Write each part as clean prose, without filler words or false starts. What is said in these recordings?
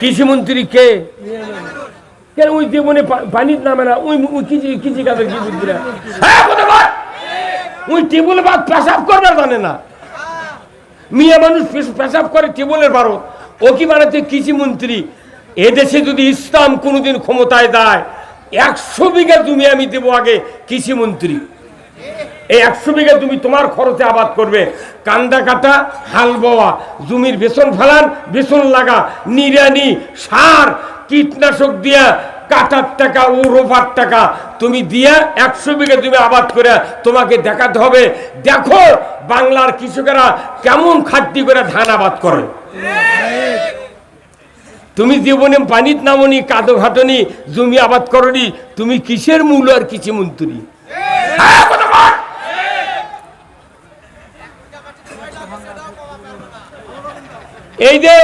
কৃষিমন্ত্রী কে? কেন ওই জীবনে পানির নামে না? ওই কৃষি কাজের কি বুদ্ধি না? ওই টেবুলে ভাত পেশাব করবার জানে না। মিয়া মানুষ পেশাব করে টেবুলের ভারত, ও কি বানাচ্ছে কৃষিমন্ত্রী? এদেশে যদি ইসলাম কোনোদিন ক্ষমতায় যায় 100 বিঘা জমি আমি দেবো আগে কৃষিমন্ত্রী। এই 100 বিঘা জমি তোমার খরচে আবাদ করবে, কান্দা কাটা, হাল বোয়া, জমির বেসন ফেলান, বেসন লাগা, নিড়ানি, সার, কীটনাশক দিয়া কাটার টাকা ও রোপার টাকা তুমি দিয়া 100 বিঘা জমি আবাদ করে তোমাকে দেখাতে হবে, দেখো বাংলার কৃষকেরা কেমন খাটনি করে ধান আবাদ করে। তুমি জীবনে পানির নামনি, কাদো ঘাটনি, জমি আবাদ করনি, তুমি কিসের মূল আর কৃষিমন্ত্রী? এই যে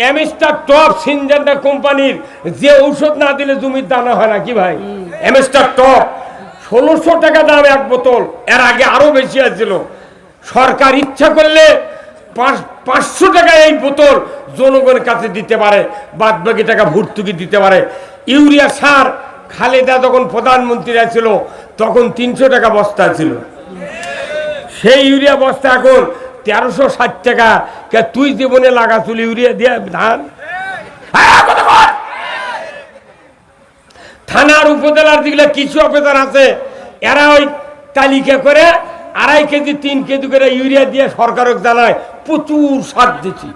এমএসটা টপ সিনজেন্টা কোম্পানির যে ঔষধ না দিলে জমির দানা হয় না কি ভাই? এমএসটা টপ 1600 টাকা দাম এক বোতল, এর আগে আরো বেশি আছিল। সরকার ইচ্ছা করলে 500 টাকা এই বোতল জনগণের কাছে দিতে পারে, বাদ বাকি টাকা ভর্তুকি দিতে পারে। ইউরিয়া সার খালেদা যখন প্রধানমন্ত্রী ছিল তখন 300 টাকা বস্তা ছিল, সেই ইউরিয়া বস্তা এখন 1360 টাকা। কে তুই জীবনে লাগাছিল ইউরিয়া দিয়ে ধান? থানার উপজেলার যেগুলো কিছু অফিসার আছে এরা ওই তালিকা করে 2.5 কেজি 3 কেজি করে ইউরিয়া দিয়ে সরকারকে জানায় প্রচুর সার দিচ্ছি।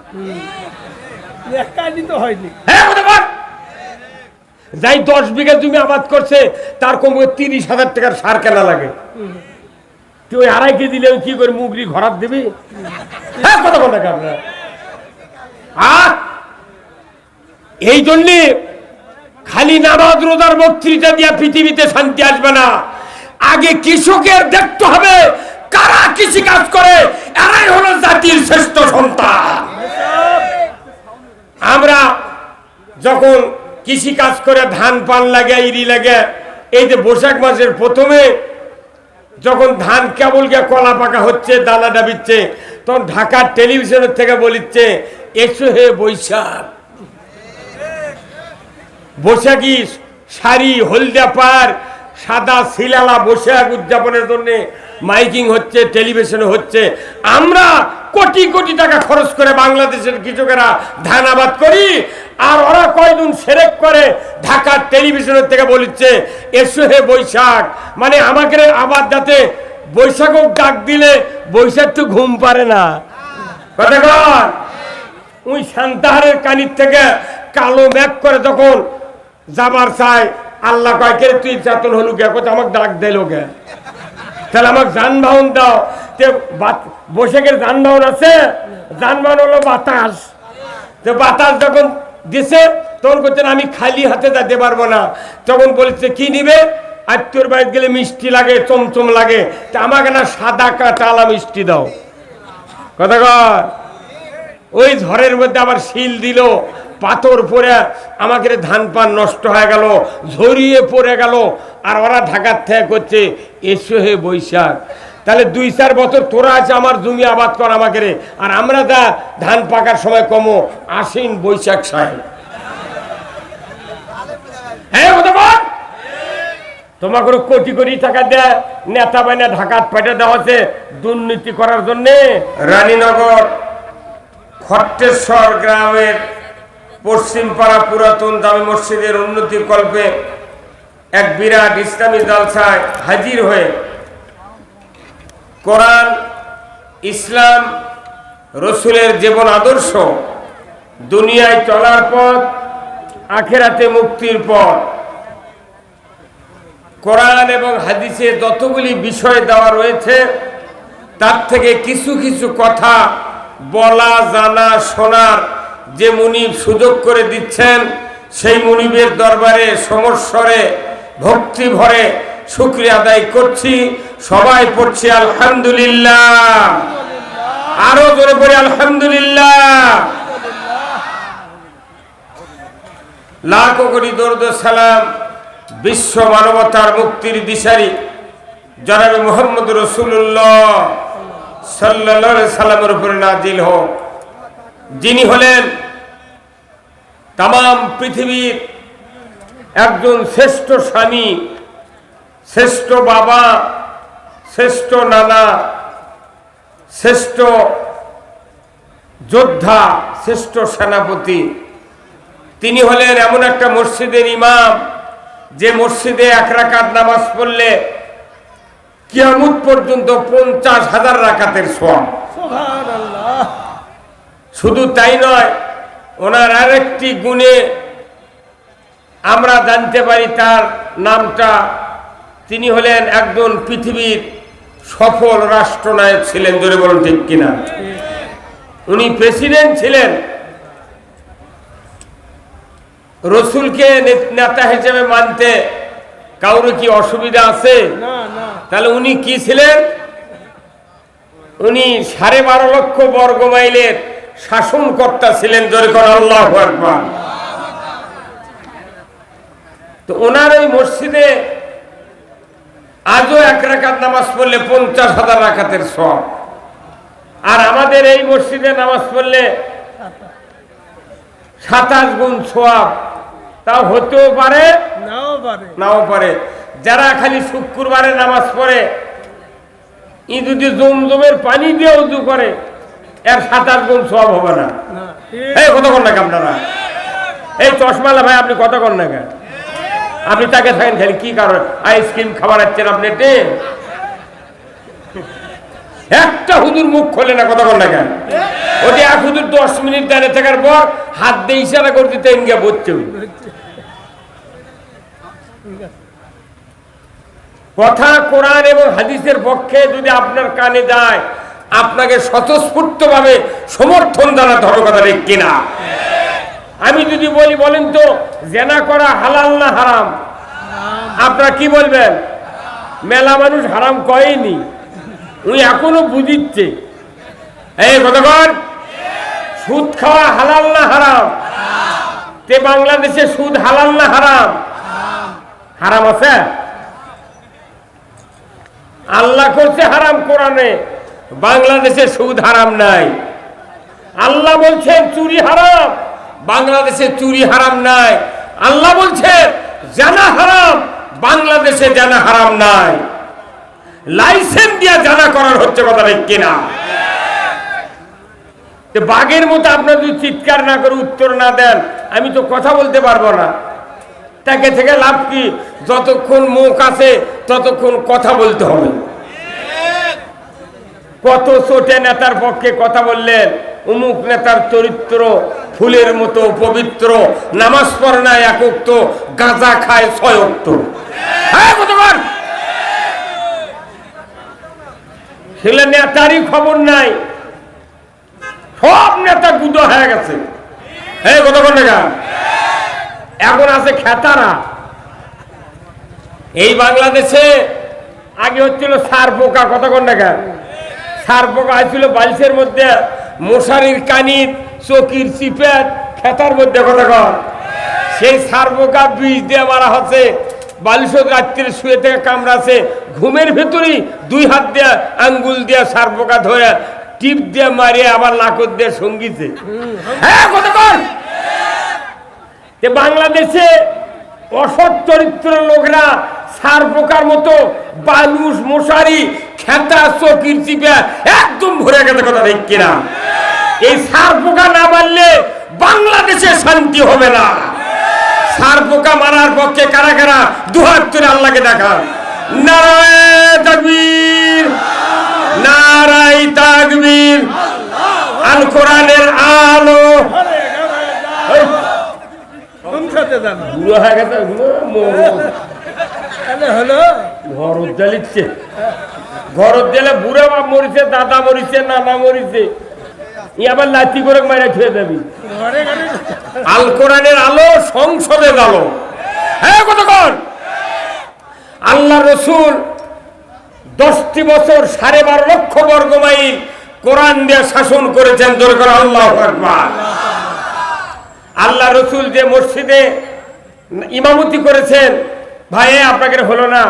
যাই 10 বিঘা জমি আবাদ করছে তার কমে 30,000 টাকার সার কেনা লাগে। তুই ওই 2.5 কেজি দিলে কি করে মুগরি ঘরাত দিবি? কথা বলে আপনার এই জন্যে খালি নামাজ রোজার বক্তৃতা দিয়া পৃথিবীতে শান্তি আসবে না। আগে কৃষকের দেখতে হবে কারা কৃষি কাজ করে, এরাই হলো জাতির শ্রেষ্ঠ সন্তান। আমরা যখন কৃষি কাজ করে ধান পান লাগে, ইরি লাগে, এই যে বৈশাখ মাসের প্রথমে যখন ধান কেবল গিয়ে কলা পাকা হচ্ছে, দানা ডাবিচ্ছে, তখন ঢাকার টেলিভিশনের থেকে বলিচ্ছে এসো হে বৈশাখ। বৈশাখী শাড়ি, হলদা পার, সাদা শিলালা বৈশাখ উদযাপনের জন্য মাইকিং হচ্ছে, টেলিভিশনে হচ্ছে। আমরা কোটি কোটি টাকা খরচ করে বাংলাদেশের কৃষকেরা ধান আবাদ করি, আর ওরা কয়দিন সেরেক করে ঢাকার টেলিভিশনের থেকে বলিচ্ছে এসো হে বৈশাখ। মানে আমাকে আবাদ যাতে বৈশাখ ডাক দিলে বৈশাখ তো ঘুম পারে না। কথা কর ওই শান্তাহারের কানির থেকে কালো মেঘ করে যখন যাবার চাই, আল্লাহ কয় কে তুই চেতন হলু গে, কোথাও আমাকে ডাক দিল গে, তাহলে আমাকে যানবাহন দাও। বৈশাখের যানবাহন আছে, যানবাহন হলো বাতাস। বাতাস যখন দিছে তখন করছেন আমি খালি হাতে যেতে পারবো না, তখন বলেছে কি নিবে? আত্মীয়র বাড়িতে গেলে মিষ্টি লাগে, চমচম লাগে, তা আমাকে না সাদা কাঁচালা মিষ্টি দাও। কথা কর ওই ঝড়ের মধ্যে আবার শিল দিল, পাথর পরে আমাকে ধান পান নষ্ট হয়ে গেল, ঝরিয়ে পড়ে গেল। আর ওরা ঢাকার থেকে করছে এসো হে বৈশাখ। তাহলে 2-4 বছর তোরা আছে আমার জমি আবাদ কর আমাকে, আর আমরা যা ধান পাকার সময় কমো আশ্বিন বৈশাখ সাহেব। হ্যাঁ তোমাকে কোটি কোটি টাকা দেয় নেতা বাহিনী ঢাকাত পেটে দেওয়া হচ্ছে দুর্নীতি করার জন্য। রানীনগর খট্টেশ্বর গ্রামের পশ্চিম পাড়া পুরাতন জামে মসজিদের উন্নতির কল্পে এক বিরাট ইসলামী জালসায় হাজির হয়ে কোরআন, ইসলাম, রসুলের জীবন আদর্শ, দুনিয়ায় চলার পথ, আখেরাতে মুক্তির পথ, কোরআন এবং হাদিসে যতগুলি বিষয় দেওয়া রয়েছে তার থেকে কিছু কিছু কথা বলা, জানা, শোনার যে মুনিব সুযোগ করে দিচ্ছেন, সেই মুনিবের দরবারে সমস্বরে ভক্তি ভরে শুকরিয়া আদায় করছি। সবাই পড়ছি আলহামদুলিল্লাহ, আরো জোরে পড়ি আলহামদুলিল্লাহ। লাখো কোটি দরুদ সালাম বিশ্ব মানবতার মুক্তির দিশারি জনাবে মুহাম্মদ রাসূলুল্লাহ সাল্লাল্লাহু আলাইহি সাল্লামের উপরে নাজিল হোক, যিনি হলেন তাম পৃথিবীর একজন শ্রেষ্ঠ স্বামী, শ্রেষ্ঠ বাবা, শ্রেষ্ঠ নানা, শ্রেষ্ঠ যোদ্ধা, শ্রেষ্ঠ সেনাপতি। তিনি হলেন এমন একটা মসজিদের ইমাম যে মসজিদে 1 রাকাত নামাজ পড়লে কিয়ামত পর্যন্ত 50,000 রাকাতের সওয়াব। সুবহানাল্লাহ। শুধু তাই নয়, ওনার আরেকটি গুণে আমরা জানতে পারি তার নামটা। তিনি হলেন একজন পৃথিবীর সফল রাষ্ট্রনায়ক ছিলেন। জোরে বলুন ঠিক কিনা? উনি প্রেসিডেন্ট ছিলেন। রসুলকে নেতা হিসেবে মানতে কারো কি অসুবিধা আছে? তাহলে উনি কি ছিলেন? উনি 12.5 লক্ষ বর্গ মাইলের শাসনকর্তা ছিলেন। জোরে করে আল্লাহু আকবার। তো ওনার ওই মসজিদে আজও 1 রাকাত নামাজ পড়লে 50,000 রাকাতের সওয়াব। আর আমাদের এই মসজিদে নামাজ পড়লে 27 গুণ সওয়াব। তাও হতেও পারে, নাও পারে। যারা খালি শুক্রবারে নামাজ পড়ে, ই যদি জমজমের পানি দিয়ে উযু করে, এর 27 গুণ সওয়াব হবে না। এই কত কোন না আপনারা? এই চশমালা ভাই, আপনি কত কোন না? আপনি তাকে থাকেন খালি কি কারণ আইসক্রিম খাবার আছেন আপনি? একটা হুজুর মুখ খোলে না, কতক্ষণ না কেন? ওটি এক হুজুর 10 মিনিট দাঁড়িয়ে থাকার পর হাত দিয়ে ইশারা করতে তেনকে বলছে। কথা কোরআন এবং হাদিসের পক্ষে যদি আপনার কানে যায়, আপনাকে স্বতঃস্ফূর্ত ভাবে সমর্থন জানাতে হবে। কথা ঠিক কিনা? আমি যদি বলি, বলেন তো জেনা করা হালাল না হারাম? আপনারা কি বলবেন? মেলা মানুষ হারাম কয়নি, উনি এখনো বুঝিচ্ছে। এই কতক্ষণ? সুদ খাওয়া হালাল না হারাম? তে বাংলাদেশে সুদ হালাল না হারাম? হারাম আছে। আল্লাহ করছে হারাম কোরআনে, বাংলাদেশে সুদ হারাম নাই। আল্লাহ বলছেন চুরি হারাম, বাংলাদেশে চুরি হারাম নাই। আল্লাহ বলছেন জানা হারাম, বাংলাদেশে জানা হারাম নাই। লাইসেন্স দিয়ে জানা করার হচ্ছে। কথা ঠিক কিনা? বাঘের মতো আপনার যদি চিৎকার না করে উত্তর না দেন, আমি তো কথা বলতে পারবো না। তাকে থেকে লাভ কি? যতক্ষণ মুখ আছে ততক্ষণ কথা বলতে হবে। কত ছোটে নেতার পক্ষে কথা বললেন, অমুক নেতার চরিত্র ফুলের মতো পবিত্র, নামাজ পড়ে না 1 ওয়াক্ত, গাঁজা খায় 6 ওয়াক্ত। হ্যাঁ কতবার? সেগুলো নেতারই খবর নাই, সব নেতা গুদো হয়ে গেছে। হ্যাঁ কতক্ষণ টাকা? এখন আছে খেতারা। এই বাংলাদেশে আগে হচ্ছিল সার পোকা। কতক্ষণ টাকা? সার পোকা হয়েছিল বালিশের মধ্যে, মশারির কানির, চকির চিপেট, খেতার মধ্যে। কতক্ষণ? সেই সার পোকা বিষ দিয়ে মারা হচ্ছে। বালিশ রাত্রে শুয়ে থেকে কামড়াছে, ঘুমের ভেতরেই 2 হাত দিয়ে আঙ্গুল দিয়ে সার পোকা ধরে টিপ দিয়ে মারিয়ে আবার লাকড় দিয়ে সঙ্গীছে। হ্যাঁ কতক্ষণ? বাংলাদেশে অসৎ চরিত্রের লোকরা সার পোকার মতো বালুস, মশারি, খেতা, চকির চিপা একদম ভরে গেছে। কথা ঠিক কিনা? এই সার পোকা না মারলে বাংলাদেশে শান্তি হবে না। সার পোকা মারার পক্ষে কারা কারা 2 হাত তুলে আল্লাহকে দেখা। নারায়ে তাকবীর, নারায়ে তাকবীর। আল কোরআনের আলো। বুড়ো হয়ে গেছে, ঘর জ্বালিচ্ছে। ঘর জ্বালে বুড়া বাপ মরিছে, দাদা মরিছে, নানা মরিছে, আবার লাঠি করে মারা খেয়ে যাবি। আল কোরআনের আলো সংসদের আলো। হ্যাঁ কতক্ষণ? আল্লাহ রসুল 10টি বছর 12.5 লক্ষ বর্গ মাইল কোরআন দিয়ে শাসন করেছেন। জোরে করে আল্লাহু আকবার। আল্লাহ রসুল যে মসজিদে ইমামতি করেছেন, ভাই আপনাকে হলো না,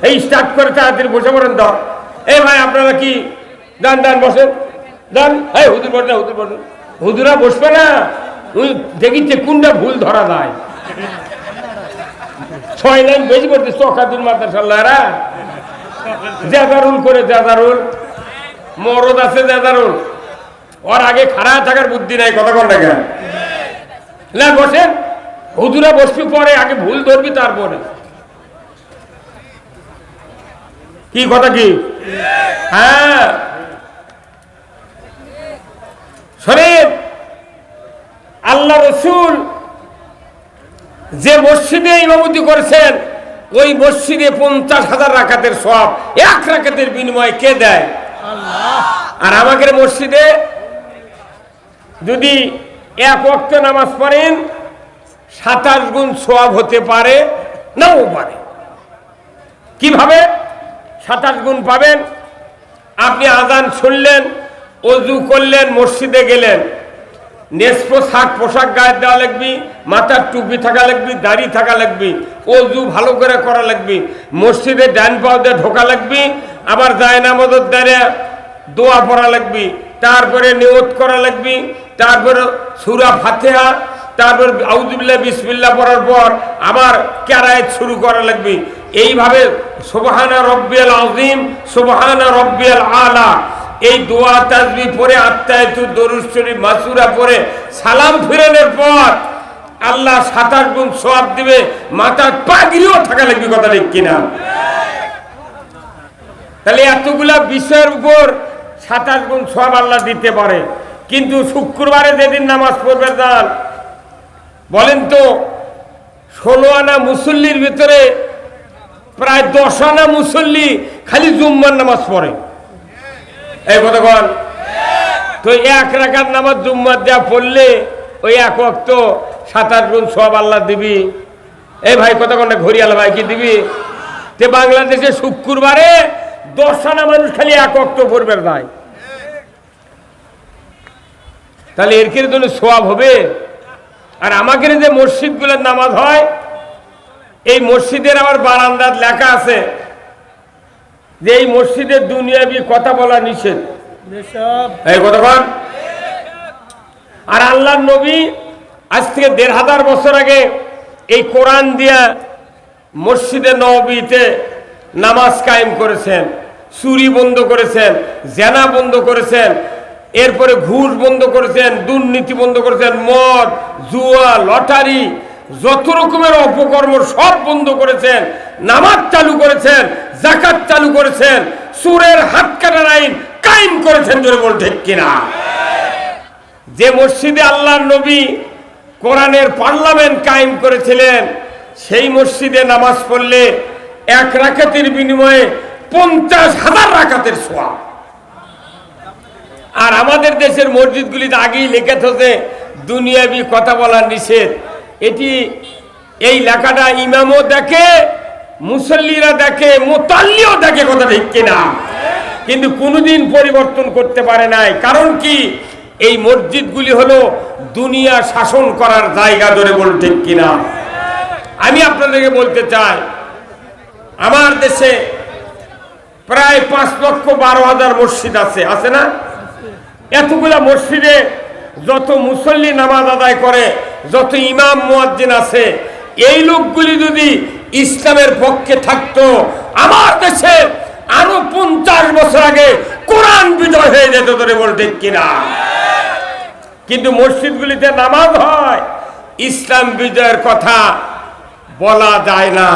এই স্টার্ট করে তাড়াতাড়ি বসে পড়েন তো। এই ভাই আপনারা কি দান বসেন, দান। হুজুর বসেন, হুজুর বসেন। হুজুরা বসবে না, দেখিচ্ছে কোনটা ভুল ধরা যায়। 6 লাইন বেশি পড়তে চকাতুল মাদ্রাসাল্লাহরা জেদারুল করে, জেদারুল মরদ আছে, জেদারুল ওর আগে খাড়া থাকার বুদ্ধি নাই। কথা কোন টাকা না বসেন, হুজুরা বসবি পরে, আগে ভুল ধরবি তারপরে। কি কথা কি? হ্যাঁ শোনেন, আল্লাহ রসুল যে মসজিদে ইমামতি করেছেন ওই মসজিদে 50,000 রাকাতের সওয়াব এক রাকাতের বিনিময়ে কে দেয়? আল্লাহ। আর আমাদের মসজিদে যদি এক ওয়াক্ত নামাজ পড়েন 27 গুণ সওয়াব হতে পারে, নাও পারে। কিভাবে 27 গুণ পাবেন? আপনি আজান শুনলেন, ওযু করলেন, মসজিদে গেলেন, পোশাক গায়ে দেওয়া লাগবে, মাথার টুপি থাকা লাগবে, দাড়ি থাকা লাগবে, ওযু ভালো করে করা লাগবে, মসজিদে ডান পাও দিয়ে ঢোকা লাগবে, আবার জায়নামাজের দ্বারা দোয়া পড়া লাগবে, তারপরে নিয়ত করা লাগবে, তারপরে সূরা ফাতিহা, তারপর আউযুবিল্লাহ বিসমিল্লাহ পড়ার পর আবার কিরাআত শুরু করা লাগবে। এইভাবে সুবহানা রাব্বিয়াল আযীম, সুবহানা রাব্বিয়াল আলা, এই দোয়া তাসবিহ পড়ে আত্তাহিয়াতু দরুদ শরীফ মাসুরা পড়ে সালাম ফিরানোর পর আল্লাহ 27 গুণ সওয়াব দিবে, মাথার পাগড়িও থাকা লাগবে। কথা ঠিক কিনা? তাহলে এতগুলা বিষয়ের উপর 27 গুণ সওয়াব আল্লাহ দিতে পারে। কিন্তু শুক্রবারে যেদিন নামাজ পড়বে যান, বলেন তো 16 আনা মুসল্লির ভিতরে প্রায় 10 আনা মুসল্লি খালি জুম্মার নামাজ পড়ে। এই কথা বল তো, এক রাকাত নামাজ জুম্মার দেয়া পড়লে ওই এক ওয়াক্ত 27 গুণ সওয়াব আল্লাহ দিবি। এই ভাই কথা কোনটা ঘড়িয়ালা ভাই কি দিবি? তে বাংলাদেশে শুক্রবারে 10 আনা মানুষ খালি এক ওয়াক্ত পড়বে যায়, তাহলে এর কি জন্য সওয়াব হবে? আর আমাদের যে মসজিদগুলোর নামাজ হয়, এই মসজিদের আবার বারান্দার লেখা আছে যে এই মসজিদের দুনিয়াবি কথা বলা নিষেধ। এই কথা বল। আর আল্লাহর নবী আজ থেকে 1500 বছর আগে এই কোরআন দিয়া মসজিদে নববীতে নামাজ কায়েম করেছেন, চুরি বন্ধ করেছেন, জেনা বন্ধ করেছেন, এরপরে ঘুষ বন্ধ করেছেন, দুর্নীতি বন্ধ করেছেন, মদ, জুয়া, লটারি, যত রকমের অপকর্ম সব বন্ধ করেছেন, নামাজ চালু করেছেন, যাকাত চালু করেছেন, সুরের হাত কাটার আইন কায়েম করেছেন। জোরে বল ঠিক কিনা? যে মসজিদে আল্লাহর নবী কোরআনের পার্লামেন্ট কায়েম করেছিলেন, সেই মসজিদে নামাজ পড়লে এক রাকাতের বিনিময়ে 50,000 রাকাতের সওয়াব। আর আমাদের দেশের মসজিদগুলিতে আগেই লেখা থাকে দুনিয়াবি কথা বলা নিষেধ। এটি এই লেখাটা ইমামও দেখে, মুসল্লিরা দেখে, মুতাল্লিও দেখে। কথা ঠিক কিনা? কিন্তু কোনোদিন পরিবর্তন করতে পারে নাই। কারণ কি? এই মসজিদগুলি হলো দুনিয়া শাসন করার জায়গা। ধরে বল ঠিক কিনা? আমি আপনাদেরকে বলতে চাই, আমার দেশে প্রায় 5,12,000 মসজিদ আছে, আছে না? এতগুলা মসজিদে যত মুসল্লি নামাজ আদায় করে, যত ইমাম মুয়াজ্জিন আছে, এই লোকগুলি যদি ইসলামের পক্ষে থাকতো, আমার দেশে আরো 50 বছর আগে কোরআন বিজয় হয়ে যেত। ধরে বল ঠিক কিনা? কিন্তু মসজিদগুলিতে নামাজ হয়, ইসলাম বিজয়ের কথা বলা যায় না।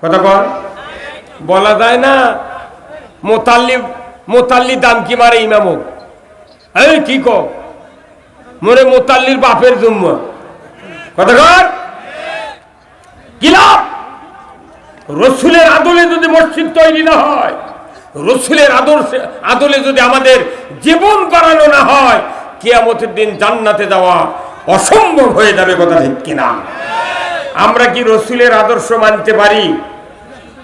কথা বল, বলা যায় না। মোতাল্লি দাম কি মারে ইমামক? এই কি কো মরে মোতাল্লির বাপের জুম্মা। কথা কর কি লাভ? রসুলের আদলে যদি মসজিদ তৈরি না হয়, রসুলের আদলে যদি আমাদের জীবন করানো না হয়, কিয়ামতের দিন জান্নাতে যাওয়া অসম্ভব হয়ে যাবে। কথা ঠিক কিনা? আমরা কি রসুলের আদর্শ মানতে পারি?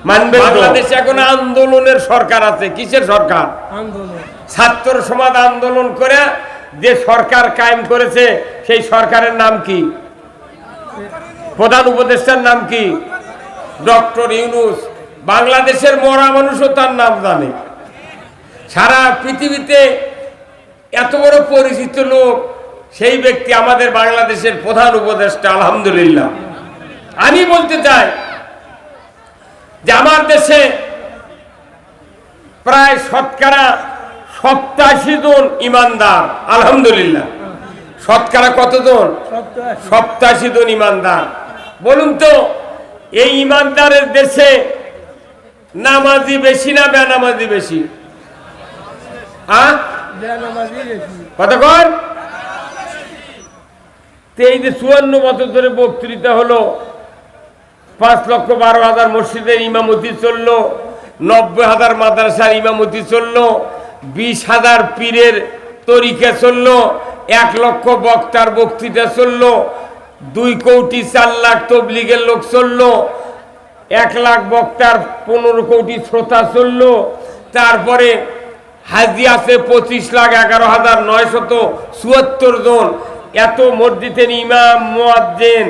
মানবে? বাংলাদেশে এখন আন্দোলনের সরকার আছে। কিসের সরকার? আন্দোলন। ছাত্র সমাজ আন্দোলন করে যে সরকার কায়েম করেছে, সেই সরকারের নাম কি? প্রধান উপদেষ্টার নাম কি? ডক্টর ইউনূস। বাংলাদেশের মরা মানুষও তার নাম জানে। সারা পৃথিবীতে এত বড় পরিচিত লোক সেই ব্যক্তি আমাদের বাংলাদেশের প্রধান উপদেষ্টা, আলহামদুলিল্লাহ। আমি বলতে চাই যে আমার দেশে প্রায় শতকরা 87 জন ইমানদার, আলহামদুলিল্লাহ। শতকরা কতজন? 87 জন ইমানদার। বলুন তো, এই ইমানদারের দেশে নামাজি বেশি না বেনামাজি বেশি? কতক্ষণ? এই যে 54 বছর ধরে বক্তৃতা হলো, 5,12,000 মসজিদের ইমামতি চললো, 90,000 মাদ্রাসার ইমামতি চললো, 20,000 পীরের তরিকা চললো, 1 লক্ষ বক্তার বক্তৃতা চললো, 2 কোটি 4 লাখ তবলিগের লোক চললো, 1 লাখ বক্তার 15 কোটি শ্রোতা চললো, তারপরে হাজি আছে 25,11,974 জন, এত মসজিদের ইমাম মুয়াজ্জিন,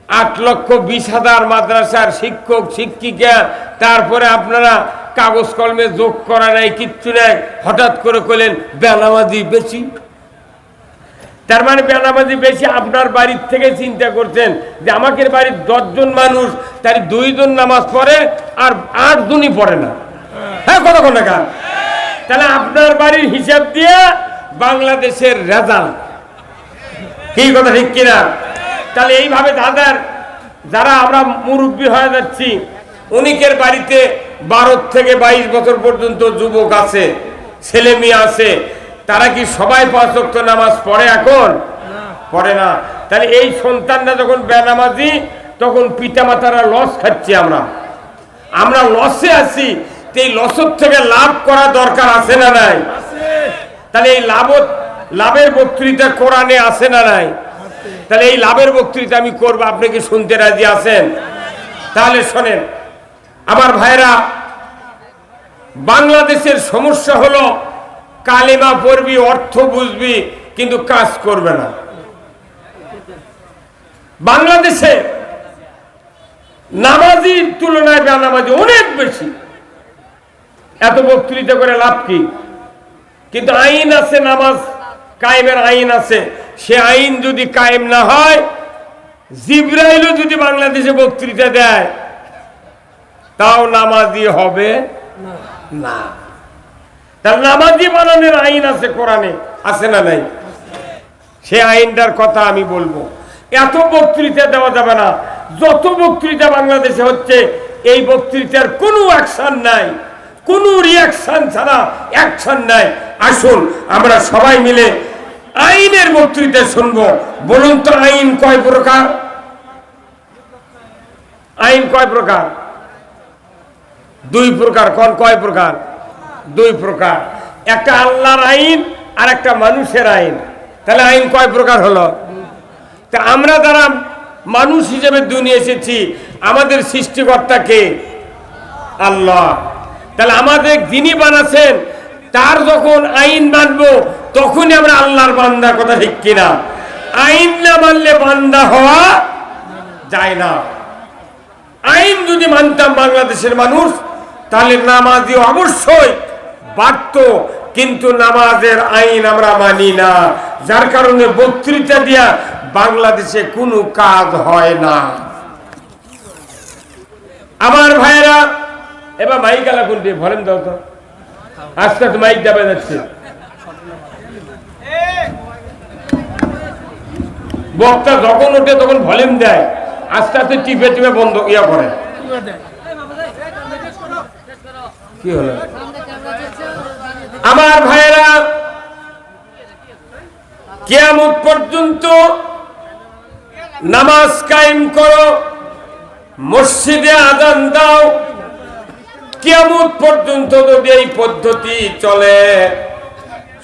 8,20,000 মাদ্রাসার শিক্ষক শিক্ষিকা, তারপরে আপনারা কাগজ কলমে যোগ করা নাই, কিচ্ছু নাই, হঠাৎ করে কইলেন বেনামাজি বেশি। তার মানে বেনামাজি বেশি আপনার বাড়ির থেকে চিন্তা করছেন যে আমাদের বাড়ির 10 জন মানুষ, তার 2 জন নামাজ পড়ে আর 8 জনই পড়ে না। হ্যাঁ, কতক্ষণ না? তাহলে আপনার বাড়ির হিসাব দিয়ে বাংলাদেশের রেজাল্ট কি, কথা ঠিক কিনা? তাহলে এইভাবে যারা আমরা মুরব্বী হয়ে যাচ্ছি, অনেকের বাড়িতে 12 থেকে 22 বছর পর্যন্ত যুবক আছে, ছেলে মেয়ে আছে, তারা কি সবাই 5 ওয়াক্ত নামাজ পড়ে? এখন পড়ে না। তাহলে এই সন্তানরা যখন বেনামাজি, তখন পিতামাতারা লস খাচ্ছি, আমরা লসে আছি। এই লসের থেকে লাভ করা দরকার আছে না নাই? তাহলে এই লাভের বক্তৃতা কোরআনে আছে না নাই? তাহলে এই লাভের বক্তৃতা আমি করবো, আপনি কি শুনতে রাজি আছেন? তাহলে শোনেন আমার ভাইরা, বাংলাদেশের সমস্যা হলো কালেমা পড়বি, অর্থ বুঝবি, কিন্তু কাজ করবে না। বাংলাদেশে নামাজির তুলনায় বেনামাজি অনেক বেশি। এত বক্তৃতা করে লাভ কি? কিন্তু আইন আছে, নামাজ কায়েমের আইন আছে। সে আইন যদি কায়েম না হয়, জিবরাইলও যদি বাংলাদেশে বক্তৃতা দেয়, তাও নামাজি হবে না। তার নামাজি বানানোর আইন আছে, কোরআনে আছে না নাই? সে আইনটার কথা আমি বলবো। এত বক্তৃতা দেওয়া যাবে না। যত বক্তৃতা বাংলাদেশে হচ্ছে, এই বক্তৃতার কোনো অ্যাকশন নাই, কোনো রিয়াকশন ছাড়া অ্যাকশন নাই। আসুন আমরা সবাই মিলে আইনের বক্তৃতা শুনবো। বলুন তো, আইন কয় প্রকার? আইন কয় প্রকার? 2 প্রকার। কোন কয় প্রকার? 2 প্রকার। একটা আল্লাহর আইন আর একটা মানুষের আইন। তাহলে আইন কয় প্রকার হলো? তা আমরা যারা মানুষ হিসেবে দুনিয়া এসেছি, আমাদের সৃষ্টিকর্তা কে? আল্লাহ। তাহলে আমাদের যিনি বানাচ্ছেন, তার যখন আইন মানবো, তখনই আমরা আল্লাহর বান্দা, কথা ঠিক কিনা? আইন না মানলে বান্দা হওয়া যায় না। আইন যদি মানতাম বাংলাদেশের মানুষ, তাহলে নামাজি অবশ্যই বাড়ত, কিন্তু নামাজের আইন আমরা মানি না, যার কারণে বক্তৃতা দিয়া বাংলাদেশে কোনো কাজ হয় না। আমার ভাইরা, এবার মাইক আলা কোনটি ভলেন দাও তো, আস্তে আস্তে মাইক যাবে যাচ্ছে। বক্তা যখন ওঠে তখন ভলিউম দেয়, আস্তে আস্তে টিপে টিপে বন্ধ করে। কি হলো আমার ভাইয়েরা? কিয়ামত পর্যন্ত নামাজ কায়েম করো, মসজিদে আযান দাও। কিয়ামত পর্যন্ত যদি এই পদ্ধতি চলে,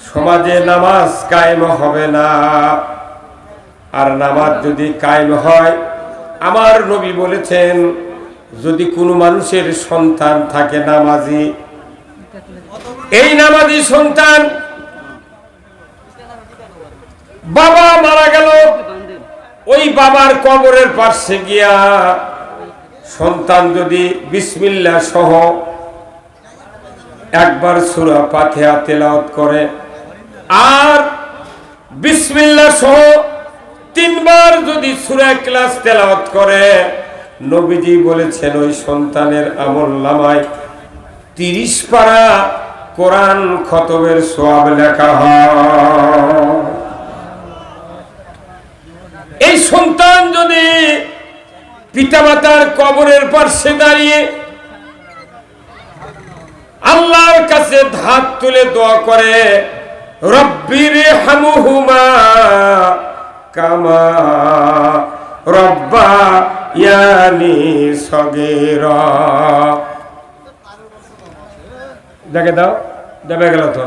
সমাজে নামাজ কায়েম হবে না। আর নামাজ যদি কায়েম হয়, আমার নবী বলেছেন, যদি কোনো মানুষের সন্তান থাকে নামাজি, এই নামাজি সন্তান বাবা মারা গেল, ওই বাবার কবরের পাশে গিয়া সন্তান যদি বিসমিল্লাহ সহ একবার সূরা ফাতিহা তেলাওয়াত করে, আর বিসমিল্লাহ সহ 3 বার যদি সূরা ইখলাস তেলাওয়াত করে, নবীজি বলেছেন ওই সন্তানের আমলনামায় 30 পারা কোরআন খতমের সওয়াব লেখা হয়। এই সন্তান যদি পিতামাতার কবরের পাশে দাঁড়িয়ে আল্লাহর কাছে হাত তুলে দোয়া করে, রব্বিরহামহুমা কামা রব্বায়ানি সগীরা, দেখে দাও দেবে গেল তো।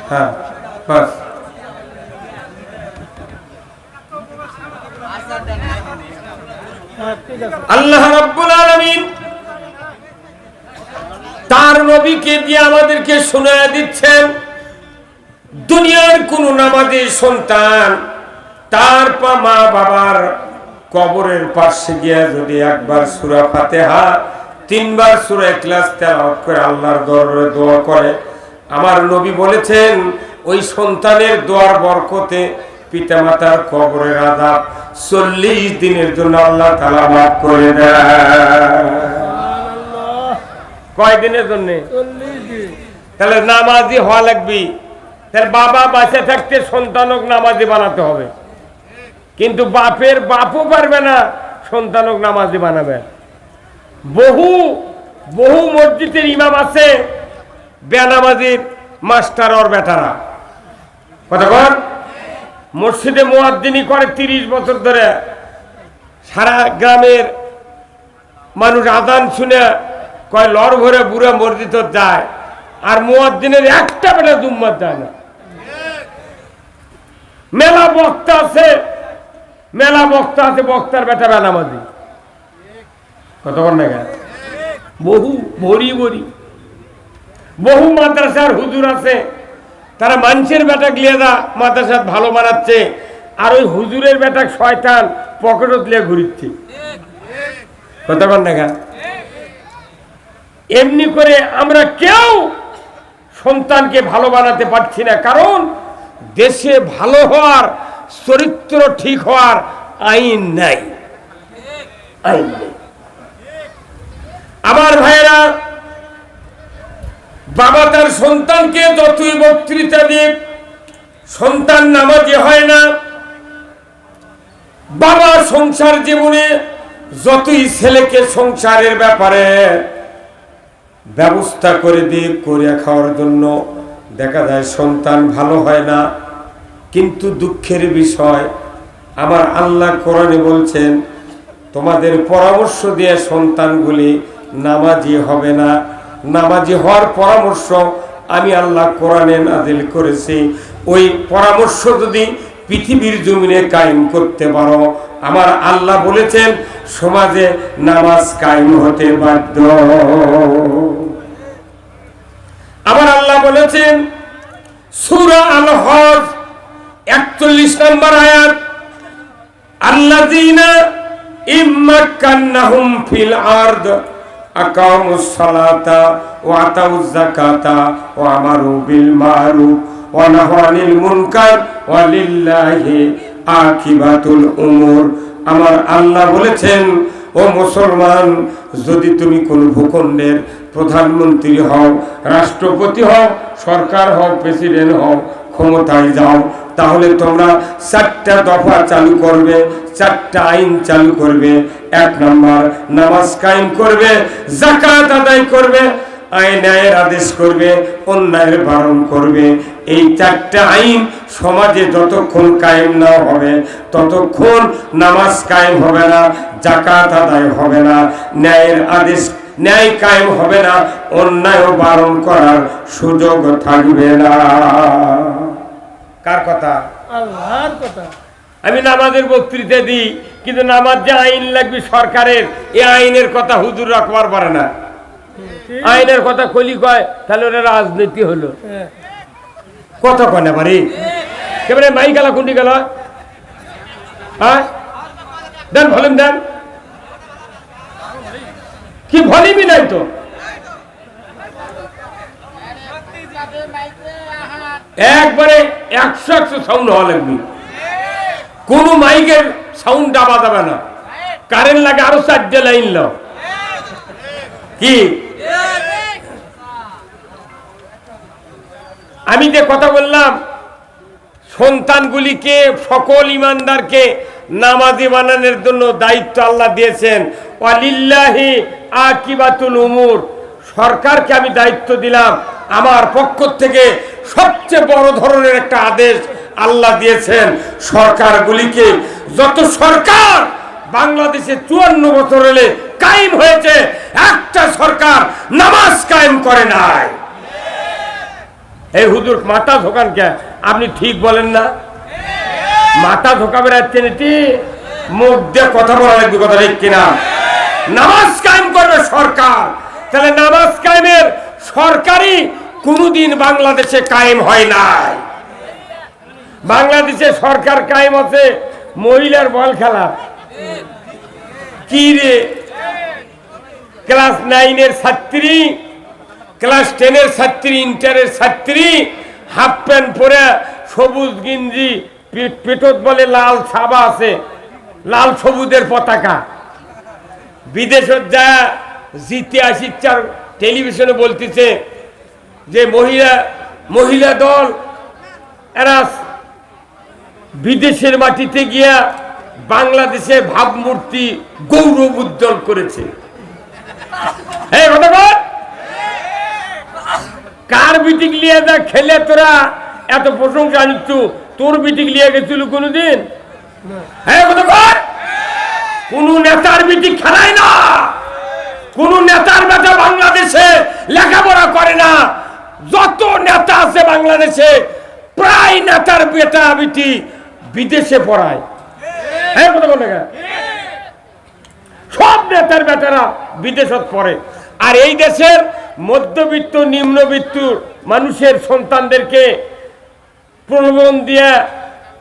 হ্যাঁ বাস আল্লাহ রাব্বুল আলামিন তার নবীকে দিয়ে আমাদেরকে শোনায় দিচ্ছেন, দুনিয়ার কোন নামাজি সন্তান তার মা বাবার কবরের পাশে গিয়ে যদি একবার সূরা ফাতিহা 3 বার সূরা ইখলাস তেলাওয়াত করে আল্লাহর দরবারে দোয়া করে, আমার নবী বলেছেন ওই সন্তানের দোয়ার বরকতে পিতামাতার কবরের আযাব 40 দিনের জন্য আল্লাহ তাআলা মাফ করে দেয়। কয় দিনের জন্য? 40 দিন। তাহলে নামাজি হওয়া লাগবে। তার বাবা বাঁচে থাকতে সন্তানক নামাজি বানাতে হবে, কিন্তু বাপও পারবে না সন্তানক নামাজি বানাবে। বহু বহু মসজিদের ইমাম আছে বেনামাজির মাস্টার ওর বেটারা, কতক্ষণ মসজিদে মুয়াজ্জিনি করে 30 বছর ধরে, সারা গ্রামের মানুষ আজান শুনে কয় লর ভরে বুড়া মসজিদ যায়, আর মুয়াজ্জিনের একটা বেটা জুম্মাত যায় না। মেলা বক্তা আছে বক্তার বেটা বেনামাজি, কতক্ষণ না বহু ভরি বহু মাদ্রাসার হুজুর আছে, তারা মানুষের বেটা গিয়ে মাদ্রাসা ভালো বানাচ্ছে, আর ওই হুজুরের বেটা শয়তান পকেটত লিয়ে ঘুরিচ্ছে, কতক্ষণ দেখা। এমনি করে আমরা কেউ সন্তানকে ভালো বানাতে পারছি না, কারণ দেশে ভালো হওয়ার, চরিত্র ঠিক হওয়ার আইন নাই। আমার ভাইয়েরা, বাবা তার সন্তানকে যতই বক্তৃতা দিয়ে সন্তান নামাজি হয় না, বাবা সংসার জীবনে যতই ছেলেকে সংসারের ব্যাপারে ব্যবস্থা করে দিয়ে করে খাওয়ার জন্য দেখা যায় সন্তান ভালো হয় না। কিন্তু দুঃখের বিষয়, আমার আল্লাহ কোরআনে বলছেন তোমাদের পরামর্শ দিয়ে সন্তানগুলি নামাজি হবে না। নামাজি হওয়ার পরামর্শ আমি আল্লাহ কোরআনে নাযিল করেছি। ওই পরামর্শ যদি পৃথিবীর জমিনে কায়েম করতে পারো, আমার আল্লাহ বলেছেন সমাজে নামাজ কায়েম হতে বাধ্য। আমার আল্লাহ বলেছেন সূরা আল হজ 41 নম্বর আয়াত, আল্লাযীনা ইম্মাক্কান্নাহুম ফিল আরদ আকামুস সালাতা ওয়া আতাউয যাকাতা ওয়া আমারু বিল মারুফ ওয়া নাহাউ আনিল মুনকার ওয়া লিল্লাহি আকিবাতুল উমুর। আমার আল্লাহ বলেছেন ও মুসলমান, যদি তুমি কোন ভূখণ্ডের প্রধানমন্ত্রী হও, রাষ্ট্রপতি হও, সরকার হও, প্রেসিডেন্ট হও, ক্ষমতায় যাও, তাহলে তোমরা 4টা দফা চালু করবে, 4টা আইন চালু করবে। 1 নম্বর, নামাজ কায়েম করবে, যাকাত আদায় করবে, ন্যায়ের আদেশ করবে, অন্যায়ের বারণ করবে। এই 4টা আইন সমাজে যতক্ষণ কায়েম না হবে ততক্ষণ নামাজ কায়েম হবে না, যাকাত আদায় হবে না, ন্যায়ের আদেশ ন্যায় কায়েম হবে না, অন্যায় বারণ করার সুযোগ থাকবে না। কার কথা? আল্লাহর কথা। আমি নামাজের বক্তৃতা দিই, কিন্তু নামাজ যে আইন লাগবে সরকারের, এই আইনের কথা হুজুর রাখবার পারে না। আইনের কথা কলি কয় তাহলে ওরা রাজনীতি হলো, কত কনে পারি এবারে মাই গেল কোনটি গেল, হ্যাঁ দেন ভলিউম দেন। কি ভলিউমই নাই তো। একবারে 100 সাউন্ড হওয়া লাগবে, কোন মাইকের সাউন্ড দাবা যাবে না। কারেন্ট লাগে আরো 4 লাইন লাও। কি আমি যে কথা বললাম, সন্তানগুলিকে সকল ইমানদারকে নামাজি বানানোর জন্য দায়িত্ব আল্লাহ দিয়েছেন। ওয়ালিল্লাহি আকিবাতুল উমুর, সরকারকে আমি দায়িত্ব দিলাম। আমার পক্ষ থেকে সবচেয়ে বড় ধরনের একটা আদেশ আল্লাহ দিয়েছেন, সরকারগুলিকে, যত সরকার বাংলাদেশে 54 বছর হলে কায়েম হয়েছে, একটা সরকার নামাজ কায়েম করে নাই। এই হুজুর মাথা ঝোকান কে? আপনি ঠিক বলেন না, মাথা ঝোকাবে রাখছেন, এটি মুখ দিয়ে কথা বলা লাগবে, কথা ঠিক কিনা? নামাজ কায়েম করবে সরকার। তাহলে নামাজ কায়েমের সরকারই কোনদিন বাংলাদেশে কায়েম হয় নাই। বাংলাদেশে সরকার কায়েম আছে মহিলার বল খেলা। কি রে, ক্লাস 9-এর ছাত্রী, ক্লাস 10-এর ছাত্রী, ইন্টারের ছাত্রী, হাফ প্যান্ট পরে, সবুজ গেঞ্জি, পেটত বলে লাল ছাবা আছে, লাল সবুজের পতাকা, বিদেশত যা জিতে আসিচ্ছার টেলিভিশনে বলতেছে যে মহিলা দল এরা বিদেশের মাটিতে গিয়া বাংলাদেশের ভাবমূর্তি গৌরব উজ্জ্বল করেছে। হ্যাঁ, কার বিটিক লিয়ে যা খেলে তোরা এত প্রশংসা নিচ্ছু? তোর বিটিক লিয়ে গেছিল কোনদিন? হ্যাঁ, কোন নেতার বিটিক খেলায় না, কোন নেতার বেটা বাংলাদেশে লেখাপড়া করে না। যত নেতা আছে বাংলাদেশে, প্রায় নেতার বেটা বিটি বিদেশে পড়ায়। হ্যাঁ, সব নেতার বেটারা বিদেশত পড়ে। আর এই দেশের মধ্যবিত্ত নিম্নবিত্ত মানুষের সন্তানদেরকে প্রলোভন দিয়ে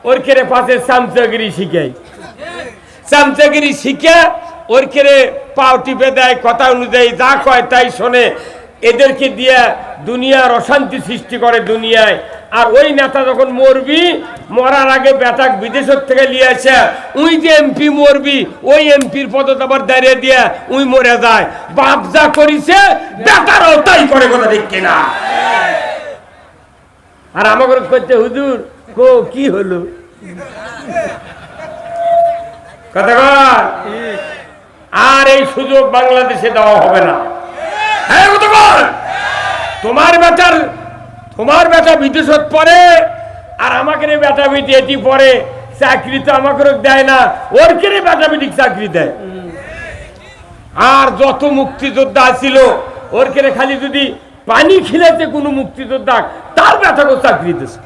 ওর কেড়ে পাশে চামচাগিরি শিখায়, চামচাগিরি শিখে ওর কেড়ে পাও টিপে দেয়, কথা অনুযায়ী যা কয় তাই শোনে। এদেরকে দিয়ে দুনিয়ার অশান্তি সৃষ্টি করে দুনিয়ায়। আর ওই নেতা যখন মরবি, মরার আগে বেটাক বিদেশের থেকে নিয়ে আসে, উই যে এমপি মরবি, ওই এমপির পদত আবার দাঁড়িয়ে দিয়ে উই মরে যায়। বাপ যা করিছে বেটারাও তাই করে, কথা ঠিক কিনা? আর আমাকে করছে হুজুর কো কি হলো, কথা কর। আর এই সুযোগ বাংলাদেশে দেওয়া হবে না। হ্যাঁ, তোমার বেটা বিদেশত পড়ে, আর আমাকে বেটা বেটি এটি পড়ে, চাকরি তো আমাকে দেয় না, ওর কেড়ে বেটা বেটি চাকরি দেয়। আর যত মুক্তিযোদ্ধা ছিল ওর কেড়ে খালি যদি পানি খিলেছে কোনো মুক্তিযোদ্ধা, তার বেটাকে চাকরি দিচ্ছে।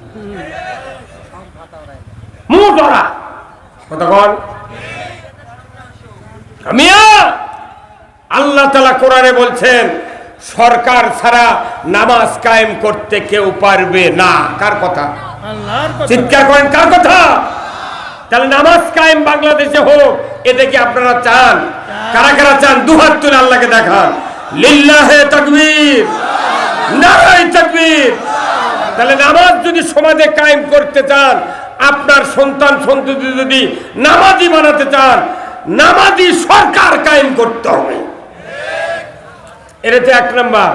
মুখরা কথা বল। আল্লাহ তাআলা কোরআনে বলছেন, সরকার ছাড়া নামাজ কায়েম করতে কেউ পারবে না। কার কথা? চিৎকার করেন, কার কথা? তাহলে নামাজ কায়েম বাংলাদেশে হোক, এটা কি আপনারা চান? কারা কারা চান? দুহাত তুলে আল্লাহকে দেখান। লিল্লাহে তাকবীর, নারায়ে তাকবীর। তাহলে নামাজ যদি সমাজে কায়েম করতে চান, আপনার সন্তান সন্ততি যদি নামাজি বানাতে চান, নামাজি সরকার কায়েম করতে হবে। এটা তো 1 নম্বর।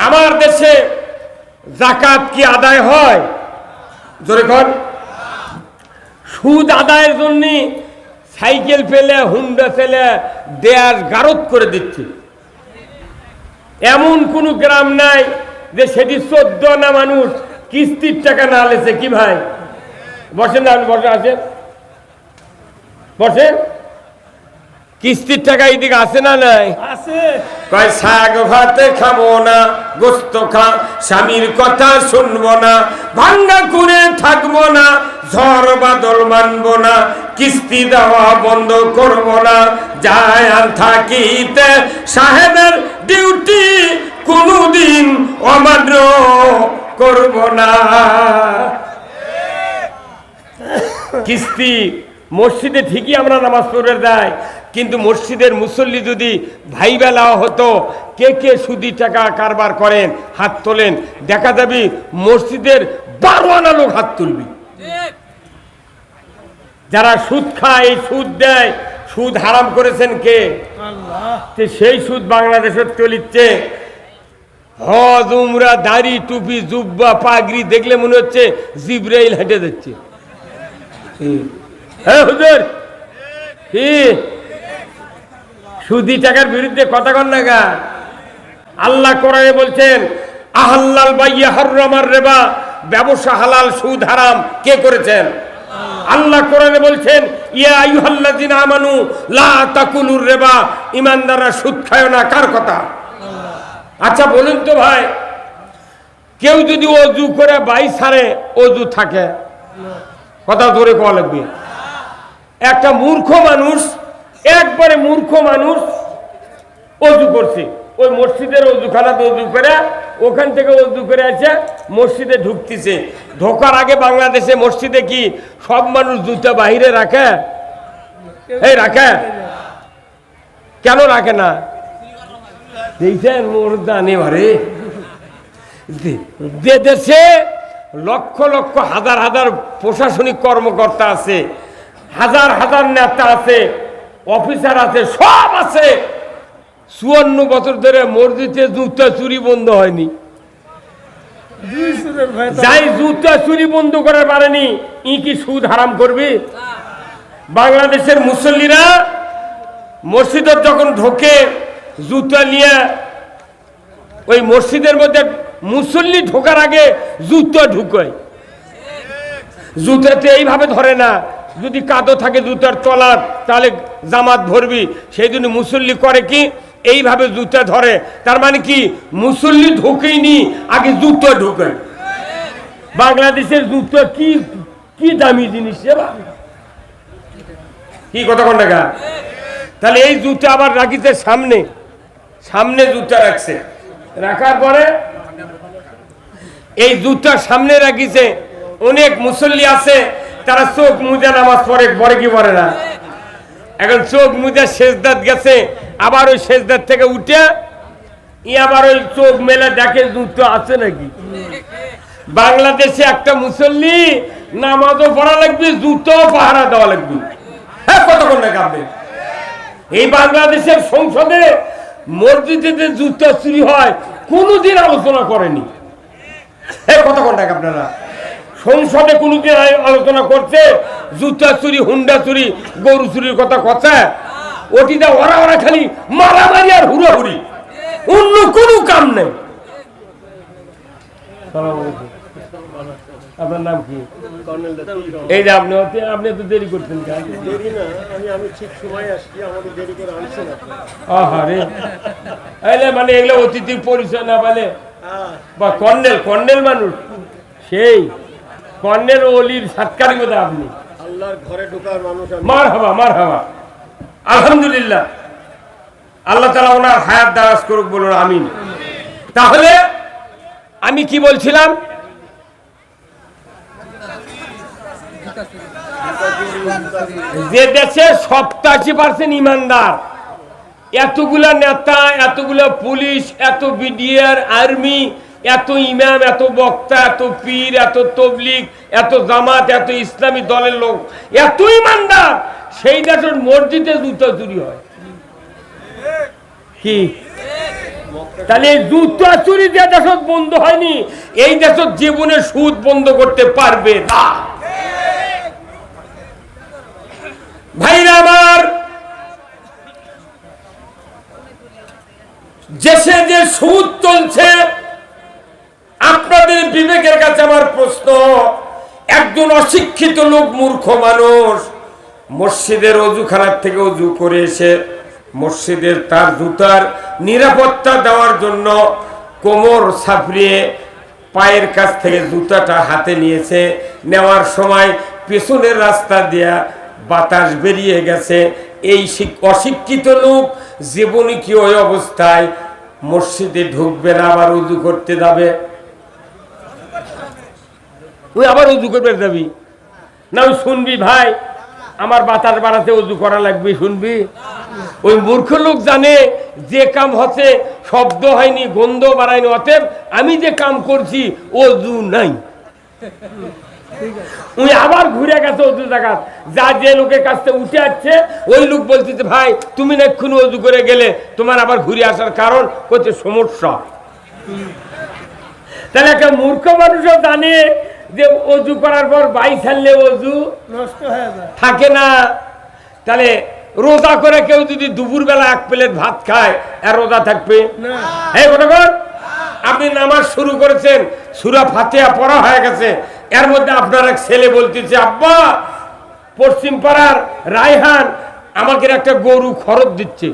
আমার দেশে যাকাত কি আদায় হয়? জোরে কর। সুদ আদায়ের জন্য সাইকেল ফেলে, হুন্ডা ফেলে দেয়ার গারদ করে দিচ্ছে। এমন কোন গ্রাম নাই যে সেটি 14 না মানুষ কিস্তির টাকা না লেছে। কি ভাই বসেন না, বসে আসেন, বসেন। কিস্তির টাকা এইদিকে আছে না নাই? আছে। কয় শাক ভাতে খাবো না, গোস্ত স্বামীর কথা শুনবো না, ভাঙ্গা করে থাকবো না, ঝড় বাদল মানবো না, কিস্তি দেওয়া বন্ধ করবো না, যায় আর থাকিতে সাহেবের ডিউটি কোনদিন অমান্য করবো না। কিস্তি মসজিদে ঠিকই আমরা নামাজ পড়ে দেয়, কিন্তু মসজিদের মুসল্লি যদি ভাইবেলা হতো কে কে সুদি টাকা কারবার করেন হাত তোলেন, দেখা যাবে মসজিদের 12 আনা লোক হাত তুলবি। যারা সুদ খায়, এই সুদ দেয়, সুদ হারাম করেছেন কে? আল্লাহ। সেই সুদ বাংলাদেশের চলিচ্ছে। হজ, উমরা, দাড়ি, টুপি, জুব্বা, পাগড়ি দেখলে মনে হচ্ছে জিবরাইল হেঁটে যাচ্ছে। হ্যাঁ হুজুর, কি সুদি টাকার বিরুদ্ধে কথা কন না গা? আল্লাহ কোরআনে বলছেন আহাল্লাল বাইয়া হাররামার রিবা, ব্যবসা হালাল সুদ হারাম কে করেছেন? আল্লাহ কোরআনে বলছেন ইয়া আইয়ুহাল্লাযিনা আমানু লা তাকুলুর রিবা, ঈমানদাররা সুদ খায় না। কার কথা? আচ্ছা বলুন তো ভাই, কেউ যদি ওযু করে 22 সারে ওযু থাকে, কথা ধরে কোয়া লাগবে। একটা মূর্খ মানুষ, একবারে মূর্খ মানুষ ওযু করছে, ওই মসজিদের ওযুখানাতে ওযু করে, ওখান থেকে ওযু করে এসে মসজিদে ঢুকতেছে। ঢোকার আগে বাংলাদেশে মসজিদে কি সব মানুষ জুতা বাহিরে রাখে? এই রাখে? কেন রাখে না? দেখছেন মোর জানে ভারে, যে দেশে লক্ষ লক্ষ হাজার হাজার প্রশাসনিক কর্মকর্তা আছে, হাজার হাজার নেতা আছে, অফিসার আছে, সব আছে, 54 বছর ধরে মসজিদে জুতা চুরি বন্ধ হয়নি। যাই জুতা চুরি বন্ধ করার পারেনি, ই কি সুদ হারাম করবি? বাংলাদেশের মুসল্লিরা মসজিদে যখন ঢোকে জুতা নিয়ে, ওই মসজিদের মধ্যে মুসল্লি ঢোকার আগে জুতা ঢুকায়, জুতাতে এইভাবে ধরে না। যদি কাদো থাকে জুতার তলার, তাহলে জামাত ধরবি। সেই জন্য মুসল্লি করে কি এইভাবে জুতা ধরে। তার মানে কি মুসল্লি ঢোকেইনি, আগে জুতা ঢোকায়। বাংলাদেশের জুতা কি কি দামি জিনিস কি কথা কোন টাকা? তাহলে এই জুতা আবার রাখিছে সামনে, সামনে জুতা রাখছে, রাখার পরে এই জুতা সামনে রাখিছে। অনেক মুসল্লি আছে তারা চোখ মুজে নামাজ পড়ে, পড়ে কি পড়ে না? এখন চোখ মুজে সেজদাত গেছে, আবার ওই সেজদাত থেকে উঠে আবার ওই চোখ মেলে দেখে জুতো আছে নাকি। বাংলাদেশে একটা মুসল্লি নামাজও পড়া লাগবে, জুতো পাহারা দেওয়া লাগবে। হ্যাঁ কতক্ষণ না কাঁপবে? এই বাংলাদেশের সংসদে মসজিদে যে জুতা চুরি হয় কোনোদিন আলোচনা করেনি। হ্যাঁ কতক্ষণ টাকা আপনারা সংসদে কোনোদিন আলোচনা করছে জুতা চুরি, হুন্ডা চুরি, গরু চুরির কথা কথা? ওটিটা ওরা ওরা খালি মারামারি আর হুড়াহুড়ি, অন্য কোনো কাম নেই। আপনার নাম কি? এই যে আপনি আপনি তো দেরি করছেন। মানে এগুলো অতিথির পরিচয় না বলে বা কর্নেল, কর্নেল মানুষ, সেই কর্নেল অলির সাতকারি কথা আপনি। আল্লাহর ঘরে ঢোকার মানুষ। মার হাবা, মার হাবা, আলহামদুলিল্লাহ। আল্লাহ তাআলা ওনার হায়াত দারাজ করুক, বলুন আমিন। তাহলে আমি কি বলছিলাম? যে দেশে 87% ইমানদার, এতগুলা নেতা, এতগুলা পুলিশ, এত বিডিআর, আর্মি, এত ইমাম, এত বক্তা, এত পীর, এত তবলিগ, এত জামাত, এত ইসলামী দলের লোক, এত ইমানদার, সেই দেশের মসজিদে জুতা চুরি হয় কি? তাহলে জুতা চুরি যে দেশত বন্ধ হয়নি, এই দেশত জীবনে সুদ বন্ধ করতে পারবে না। ভাইরা আমার, দেশে যে সুদ চলছে, আপনাদের বিবেকের কাছে আমার প্রশ্ন, একজন অশিক্ষিত লোক, মূর্খ মানুষ মসজিদের অজুখানার থেকে অজু করে এসে মসজিদের তার জুতার নিরাপত্তা দেওয়ার জন্য কোমর ছাপড়িয়ে পায়ের কাছ থেকে জুতাটা হাতে নিয়েছে। নেওয়ার সময় পেছনের রাস্তা দিয়া বাতাস বেরিয়ে গেছে। এই অশিক্ষিত লোক জীবনে কি ওই অবস্থায় মসজিদে ঢুকবে না, আবার উজু করতে যাবে? ওই আবার উজু করবে যাবি না? ওই শুনবি ভাই আমার বাতাস বাড়াতে অজু করা লাগবে, শুনবি? ওই মূর্খ লোক জানে যে কাম হচ্ছে শব্দ হয়নি, গন্ধ বাড়ায়নি, অতএব আমি যে কাম করছি অজু নাই। উনি আবার ঘুরে গেছে অজু জায়গা, যা যে লোকের কাছ থেকে উঠে আসছে ওই লোক বলতেছে ভাই তুমি না এক্ষুনি অজু করে গেলে, তোমার আবার ঘুরে আসার কারণ হচ্ছে সমস্যা। তাহলে একটা মূর্খ মানুষও জানে যে অজু করার পর বাই ছাড়লে অজু নষ্ট হয়ে যায়, থাকে না। তাহলে রোজা করে কেউ যদি দুপুরবেলা এক প্লেট ভাত খায় আর রোজা থাকবে না? এই কতক্ষণ আপনি নামাজ শুরু করেছেন, সূরা ফাতিহা পড়া হয়ে গেছে, এর মধ্যে আপনার এক ছেলে বলতেছে আব্বা পশ্চিম পাড়ার রায়হান আমাকে একটা গরু খরচ দিচ্ছে।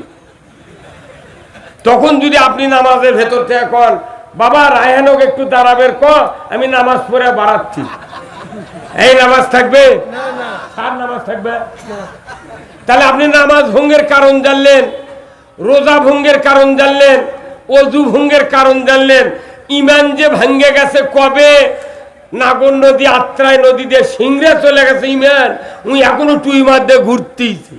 তখন যদি আপনি নামাজের ভেতর থেকে কন বাবা রায়হানকে একটু দাঁড়াবের ক, আমি নামাজ পড়ে বাড়াচ্ছি, এই নামাজ থাকবে? সার নামাজ থাকবে? তাহলে আপনি নামাজ ভঙ্গের কারণ জানলেন, রোজা ভঙ্গের কারণ জানলেন, অজু ভঙ্গের কারণ জানলেন। ইমান যে ভাঙ্গে গেছে কবে? নাগর নদী আত্রাই নদী দিয়ে সিংড়ে চলে গেছে ইমান, উনি এখনো টুই মার দিয়ে ঘুরতেইছে।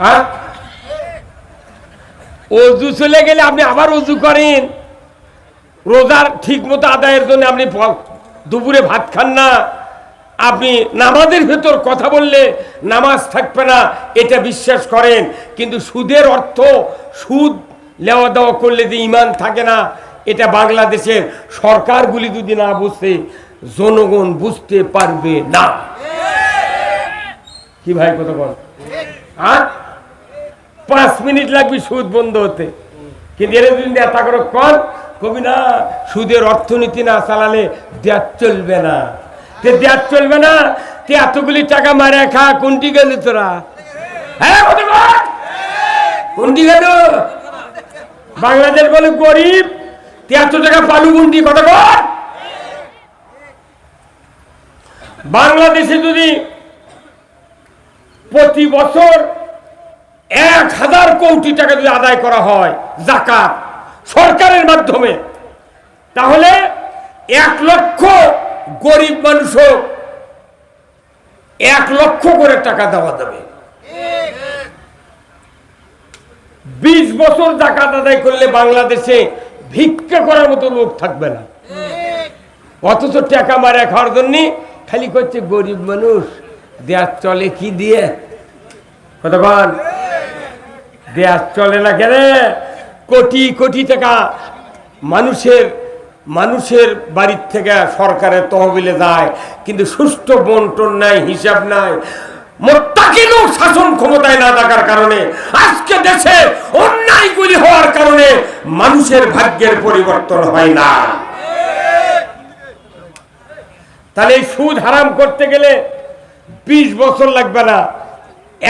হ্যাঁ, অজু চলে গেলে আপনি আবার অজু করেন, রোজার ঠিক মতো আদায়ের জন্য আপনি দুপুরে ভাত খান না, আপনি নামাজের ভেতর কথা বললে নামাজ থাকবে না এটা বিশ্বাস করেন, কিন্তু সুদের অর্থ সুদ লেওয়া দেওয়া করলে যে ইমান থাকে না, এটা বাংলাদেশের সরকারগুলি যদি না বুঝে জনগণ বুঝতে পারবে না। কি ভাই কত বল? 5 মিনিট লাগবে সুদ বন্ধ হতে, কিন্তু এর যদি নেতা করে কন কবি না সুদের অর্থনীতি না চালালে দেশ চলবে না, দেশ চলবে না, এতগুলি টাকা মারে খা, কোনটি গেল তোরা? হ্যাঁ কোনটি গেল? বাংলাদেশ বলে গরিব, এত টাকা পালু কোনটি? কত? বাংলাদেশে যদি প্রতি বছর 1000 কোটি টাকা যদি আদায় করা হয় যাকাত সরকারের মাধ্যমে, তাহলে 1 লক্ষ গরিব মানুষ 1 লক্ষ করে টাকা দেওয়া যাবে। 20 বছর যাকাত আদায় করলে বাংলাদেশে ভিক্ষা করার মতো লোক থাকবে না। অথচ টাকা মারা খাওয়ার জন্য খালি করছে গরিব মানুষ, দেশ চলে কি দিয়ে? কতক্ষণ দেশ চলে না কেন? কোটি কোটি টাকা মানুষের বাড়ির থেকে সরকারের তহবিলে যায়, কিন্তু সুষ্ঠু বন্টন নাই, হিসাব নাই। মোত্তাকি লোক শাসন ক্ষমতায় না থাকার কারণে আজকে দেশে অন্যায়গুলি হওয়ার কারণে মানুষের ভাগ্যের পরিবর্তন হয় না। তাহলে এই সুদ হারাম করতে গেলে 20 বছর লাগবে না,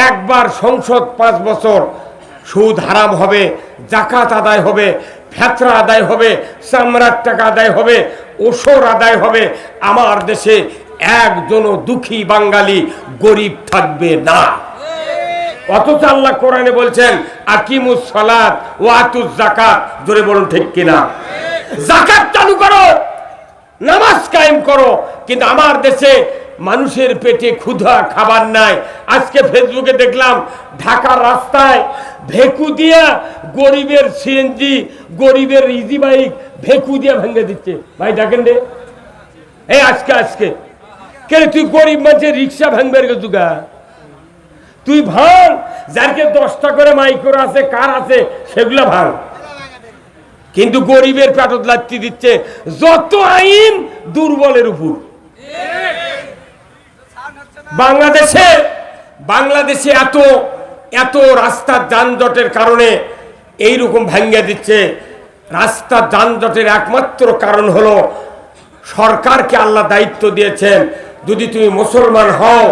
একবার সংসদ 5 বছর সুদ হারাম হবে, যাকাত আদায় হবে, ফেতরা আদায় হবে, চামড়ার টাকা আদায় হবে, ওসর আদায় হবে। আমার দেশে একজনও দুঃখী বাঙালি গরিব থাকবে না। অথচ আল্লাহ কোরআনে বলছেন আকিমুস সালাত ওয়া আতুজ যাকাত, জোরে বলুন ঠিক কিনা? যাকাত চালু করো, নামাজ কায়েম করো, কিন্তু আমার দেশে মানুষের পেটে ক্ষুধা, খাবার নাই। আজকে ফেসবুকে দেখলাম ঢাকার রাস্তায় ভেকু দিয়া গরিবের সিএনজি, গরিবের ইজি বাইক ভেকু দিয়ে ভেঙে দিচ্ছে। ভাই ডাকেন রে, এই আজকে কে তুই গরিব মানুষের রিক্সা ভাঙবে জুগা? তুই ভাঙ, যারকে 10টা করে মাইক্রো আছে, কার আছে, সেগুলা ভাঙ, কিন্তু গরিবের পেটত লাত্তি দিচ্ছে। যত আইন দুর্বলের উপর। বাংলাদেশে এত রাস্তার যানজটের কারণে এইরকম ভাঙ্গা দিচ্ছে। রাস্তার যানজটের একমাত্র কারণ হলো সরকারকে আল্লাহ দায়িত্ব দিয়েছেন, যদি তুমি মুসলমান হও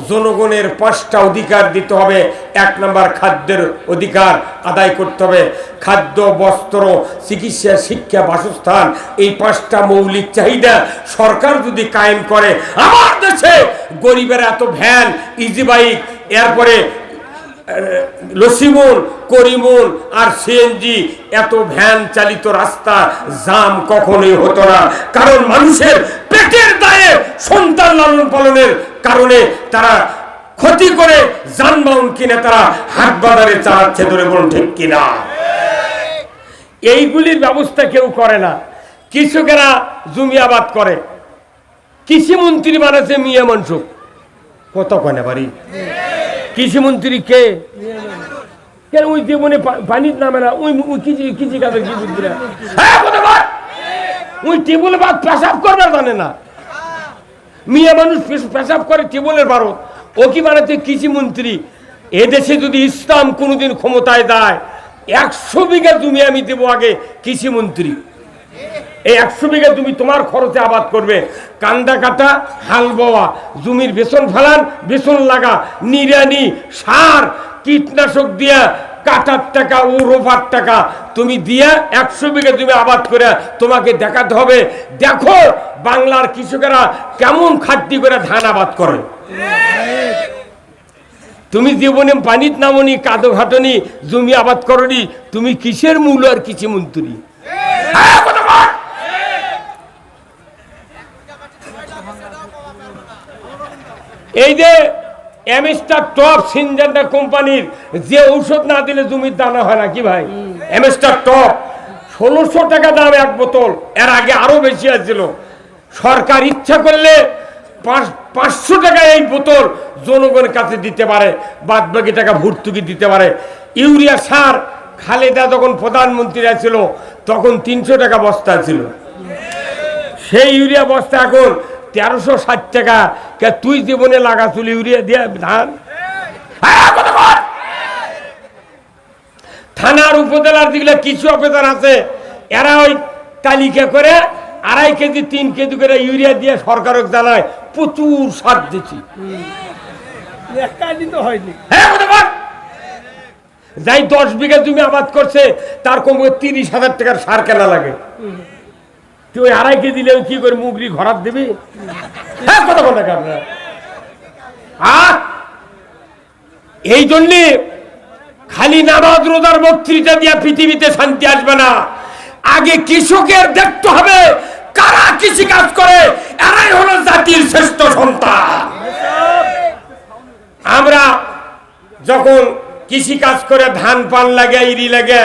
জনগণের 5টা অধিকার দিতে হবে। 1 নম্বর খাদ্যের অধিকার আদায় করতে হবে। খাদ্য, বস্ত্র, চিকিৎসা, শিক্ষা, বাসস্থান, এই 5টা মৌলিক চাহিদা সরকার যদি কায়েম করে, আমার দেশে গরিবের এত ভ্যান, ইজি বাইক, এরপরে লসিমুন, করিমুন আর সিএনজি, এত ভ্যান চালিত রাস্তা জাম কখনোই হতো না। কারণ মানুষের পেটের দায়ে সন্তান লালন পালনের কারণে তারা ক্ষতি করে যানবাহন কিনে তারা হাট বাজারে চালাচ্ছে, ধরে বলুন ঠিক কিনা? এইগুলির ব্যবস্থা কেউ করে না। কৃষকেরা জমি আবাদ করে, কৃষিমন্ত্রী বানাচ্ছে মিয়া মনসুখ। কত কয়না বাড়ি কৃষিমন্ত্রী কে? কেন ওই জীবনে পানির নামে না? ওই কৃষি কাজের কি বুঝবি না? ওই টেবুলে বাদ পেশাব করবার জানে না। মিয়া মানুষ পেশাব করে টেবুলের ভারত, ও কি বানাচ্ছে কৃষিমন্ত্রী? এদেশে যদি ইসলাম কোনোদিন ক্ষমতায় যায় 100 বিঘা জমি আমি দেবো আগে কৃষিমন্ত্রী। এই 100 বিঘা জমি তোমার খরচে আবাদ করবে, কান্দা কাটা, হাল বোয়া, জমির বেসন ফেলান, বেসন লাগা, নিড়ানি, সার, কীটনাশক দিয়া কাটার টাকা ও রোপার টাকা তুমি দিয়া 100 বিঘা জমি আবাদ করে তোমাকে দেখাতে হবে, দেখো বাংলার কৃষকেরা কেমন খাটনি করে ধান আবাদ করে। তুমি জীবনে পানিত নামনি, কাদো ঘাটনি, জমি আবাদ করনি, তুমি কিসের মূল আর কৃষিমন্ত্রী? এই যে এমএসটা টপ সিনজেন্টা কোম্পানির যে ঔষধ না দিলে জমির দানা হয় না কি ভাই? এমএসটা টপ 1600 টাকা দাম এক বোতল, এর আগে আরো বেশি আছিল। সরকার ইচ্ছা করলে 500 টাকা এই বোতল জনগণের কাছে দিতে পারে, বাদ বাকি টাকা ভর্তুকি দিতে পারে। ইউরিয়া সার খালেদা যখন প্রধানমন্ত্রী ছিল তখন 300 টাকা বস্তা ছিল, সেই ইউরিয়া বস্তা এখন 1360 টাকা। কে তুই জীবনে লাগাছিল ইউরিয়া দিয়ে ধান? থানার উপজেলার যেগুলো কিছু অফিসার আছে এরা ওই তালিকা করে 2.5 কেজি 3 কেজি করে ইউরিয়া দিয়ে সরকারকে জানায় প্রচুর সার দিচ্ছি। যাই 10 বিঘা জমি আবাদ করছে তার কমে 30,000 টাকার সার কেনা লাগে। তুই ওই 2.5 কেজি দিলে কি করে মুগরি ঘরাত দিবি? কথা বলে আপনার এই জন্যে খালি নামাজ রোজার বক্তৃতা দিয়া পৃথিবীতে শান্তি আসবে না। আগে কৃষকের দেখতে হবে কারা কৃষি কাজ করে, এরাই হলো জাতির শ্রেষ্ঠ সন্তান। আমরা যখন কৃষি কাজ করে ধান পান লাগে, ইরি লাগে,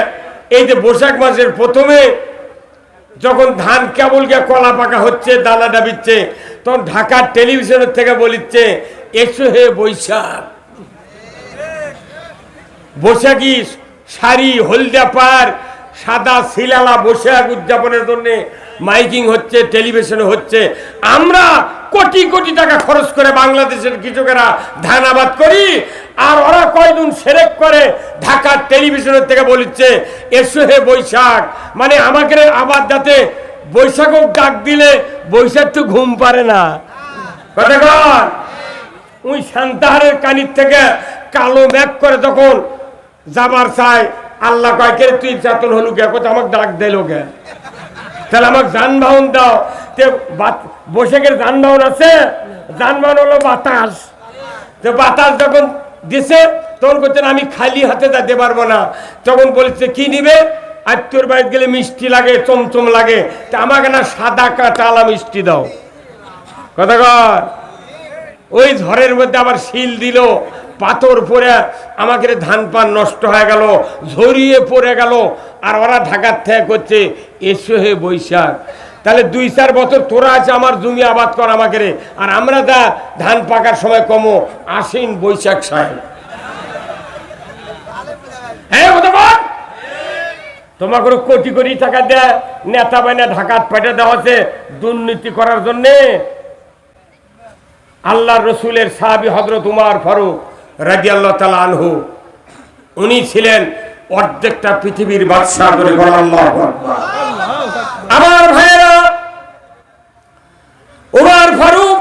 এই যে বৈশাখ মাসের প্রথমে যখন ধান কেবল গিয়ে কলা পাকা হচ্ছে, দানা ডাবিচ্ছে, তখন ঢাকার টেলিভিশনের থেকে বলিচ্ছে এসো হে বৈশাখ। বৈশাখী শাড়ি, হলদা পার, সাদা শিলালা বৈশাখ উদযাপনের জন্য মাইকিং হচ্ছে, টেলিভিশনে হচ্ছে। আমরা কোটি কোটি টাকা খরচ করে বাংলাদেশের কৃষকেরা ধান আবাদ করি, আর ওরা কয়দিন সেরেক করে ঢাকার টেলিভিশনের থেকে বলিচ্ছে এসো হে বৈশাখ। মানে আমাকে আবার যাতে বৈশাখ ডাক দিলে বৈশাখ তো ঘুম পারে না। কথা কর ওই শান্তাহারের কানির থেকে কালো মেঘ করে যখন যাবার চাই, আল্লাহ কয় কে তুই চেতন হলু কে? কোথাও আমাকে ডাক দিল কে? তাহলে আমাকে যানবাহন দাও। বৈশাখের যানবাহন আছে, যানবাহন হলো বাতাস। বাতাস যখন দিছে তখন করছেন আমি খালি হাতে যেতে পারবো না, তখন বলছে কি নিবে? আত্মীয়র বাড়িতে গেলে মিষ্টি লাগে, চমচম লাগে, তা আমাকে না সাদা কাঁচালা মিষ্টি দাও। কথা কর ওই ঝড়ের মধ্যে আবার শিল দিল, পাথর পরে আমাকে ধান পান নষ্ট হয়ে গেল, ঝরিয়ে পড়ে গেল। আর ওরা ঢাকার থেকে করছে এসো হে বৈশাখ। তাহলে 2-4 বছর তোরা আছে আমার জমি আবাদ কর আমাকে, আর আমরা যা ধান পাকার সময় কমো আশ্বিন বৈশাখ সাহেব। হ্যাঁ তোমাকে কোটি কোটি টাকা দেয় নেতা বাইনা ঢাকাত পেটে দেওয়া আছে দুর্নীতি করার জন্যে। আল্লাহ রসুলের সাহাবী হযরত উমর ফারুক রাদিয়াল্লাহু তাআলা আনহু, উনি ছিলেন অর্ধেকটা পৃথিবীর বাদশা। করে বলেন আল্লাহু আকবার। আমার ভাইয়েরা, উমর ফারুক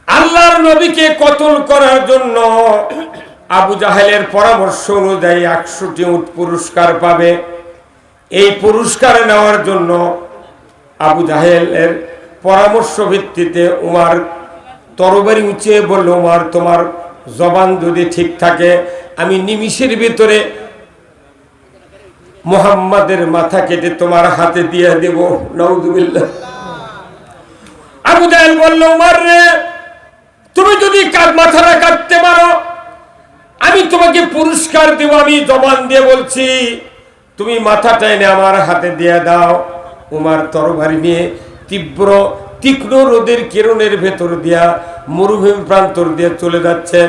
আল্লাহর নবীকে কতল করার জন্য আবু জাহেলের পরামর্শ অনুযায়ী 100টি উট পুরস্কার পাবে। এই পুরস্কার নেওয়ার জন্য আবু জাহেলের পরামর্শ ভিত্তিতে উমর তরবারি উঁচিয়ে বলল, উমর তোমার জবান যদি ঠিক থাকে আমি নিমিষের ভিতরে মুহাম্মাদের মাথা কেটে তোমার হাতে দিয়ে দেব। নাউযুবিল্লাহ। আবু জাহেল বলল, উমর রে, তুমি যদি মাথাটা কাটতে পারো আমি তোমাকে পুরস্কার দেব। আমি জবান দিয়ে বলছি, তুমি মাথাটা এনে আমার হাতে দিয়ে দাও। উমর তরবারি নিয়ে তীক্ষ্ণ রোদের কিরণের ভেতর দিয়া মরুভূমি প্রান্তর দিয়ে চলে যাচ্ছে।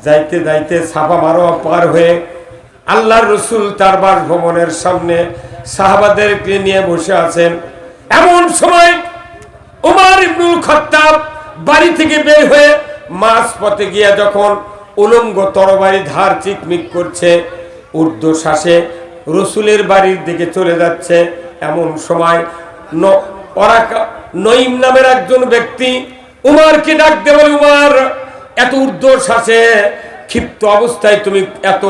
যাইতে যাইতে সাফা মারোয়া পার হয়ে আল্লাহর রাসূল তার বাসভবনের সামনে সাহাবাদেরকে নিয়ে বসে আছেন। এমন সময় উমর ইবনুল খাত্তাব বাড়ি থেকে বের হয়ে মাঝ পথে গিয়া যখন উলঙ্গ তরবারি ধার চিকমিক করছে, ঊর্ধ্বশ্বাসে রসুলের বাড়ির দিকে চলে যাচ্ছে, এমন সময় নঈম নামের একজন ব্যক্তি উমরকে ডাক দিয়ে বলে, উমর, এত ঊর্ধ্বশ্বাসে ক্ষিপ্ত অবস্থায় তুমি এত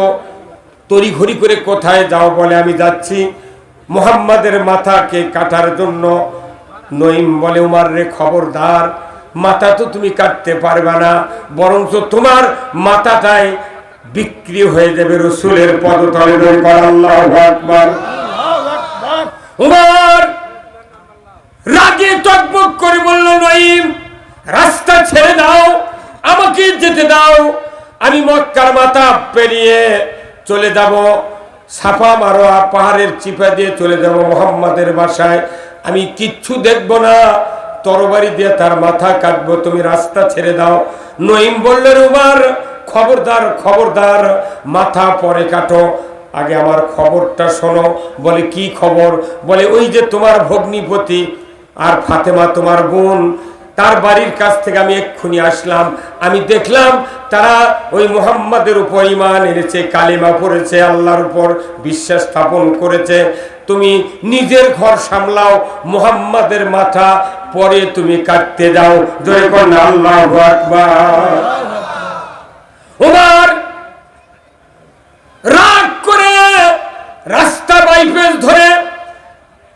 তড়িঘড়ি করে কোথায় যাও? বলে, আমি যাচ্ছি মুহাম্মাদের মাথাকে কাটার জন্য। নঈম বলে, উমর রে, খবরদার, মাথা তো তুমি কাটতে পারবে না, বরঞ্চ তোমার মাথাটাই বিক্রি হয়ে যাবে রসুলের পদতলে। আল্লাহু আকবার। উমর রাগে টকবক করে বলল, নঈম, রাস্তা ছেড়ে দাও, আমাকে যেতে দাও। আমি মক্কার মাথা পেরিয়ে চলে যাব, সাফা মারোয়া পাহাড়ের চিপা দিয়ে চলে যাব মুহাম্মাদের বাসায়। আমি কিচ্ছু দেখব না, তরবারি দিয়ে তার মাথা কাটবো, তুমি রাস্তা ছেড়ে দাও। নঈম বললেন, উমর, খবরদার, খবরদার, মাথা পরে কাটো, আগে আমার খবরটা শোনো। বলে, কি খবর? বলে, ওই যে তোমার ভগ্নিপতি আর ফাতেমা তোমার বোন, তার বাড়ির কাছ থেকে আমি এক্ষুনি আসলাম। আমি দেখলাম তারা ওই মুহাম্মাদের উপর ঈমান এনেছে, কালিমা পড়েছে, আল্লাহর উপর বিশ্বাস স্থাপন করেছে। তুমি নিজের ঘর সামলাও, মুহাম্মাদের মাথা পরে তুমি কাটতে যাও। জয় কন্যা আল্লাহু আকবার। উমর রাগ করে রাস্তা বাইপাস ধরে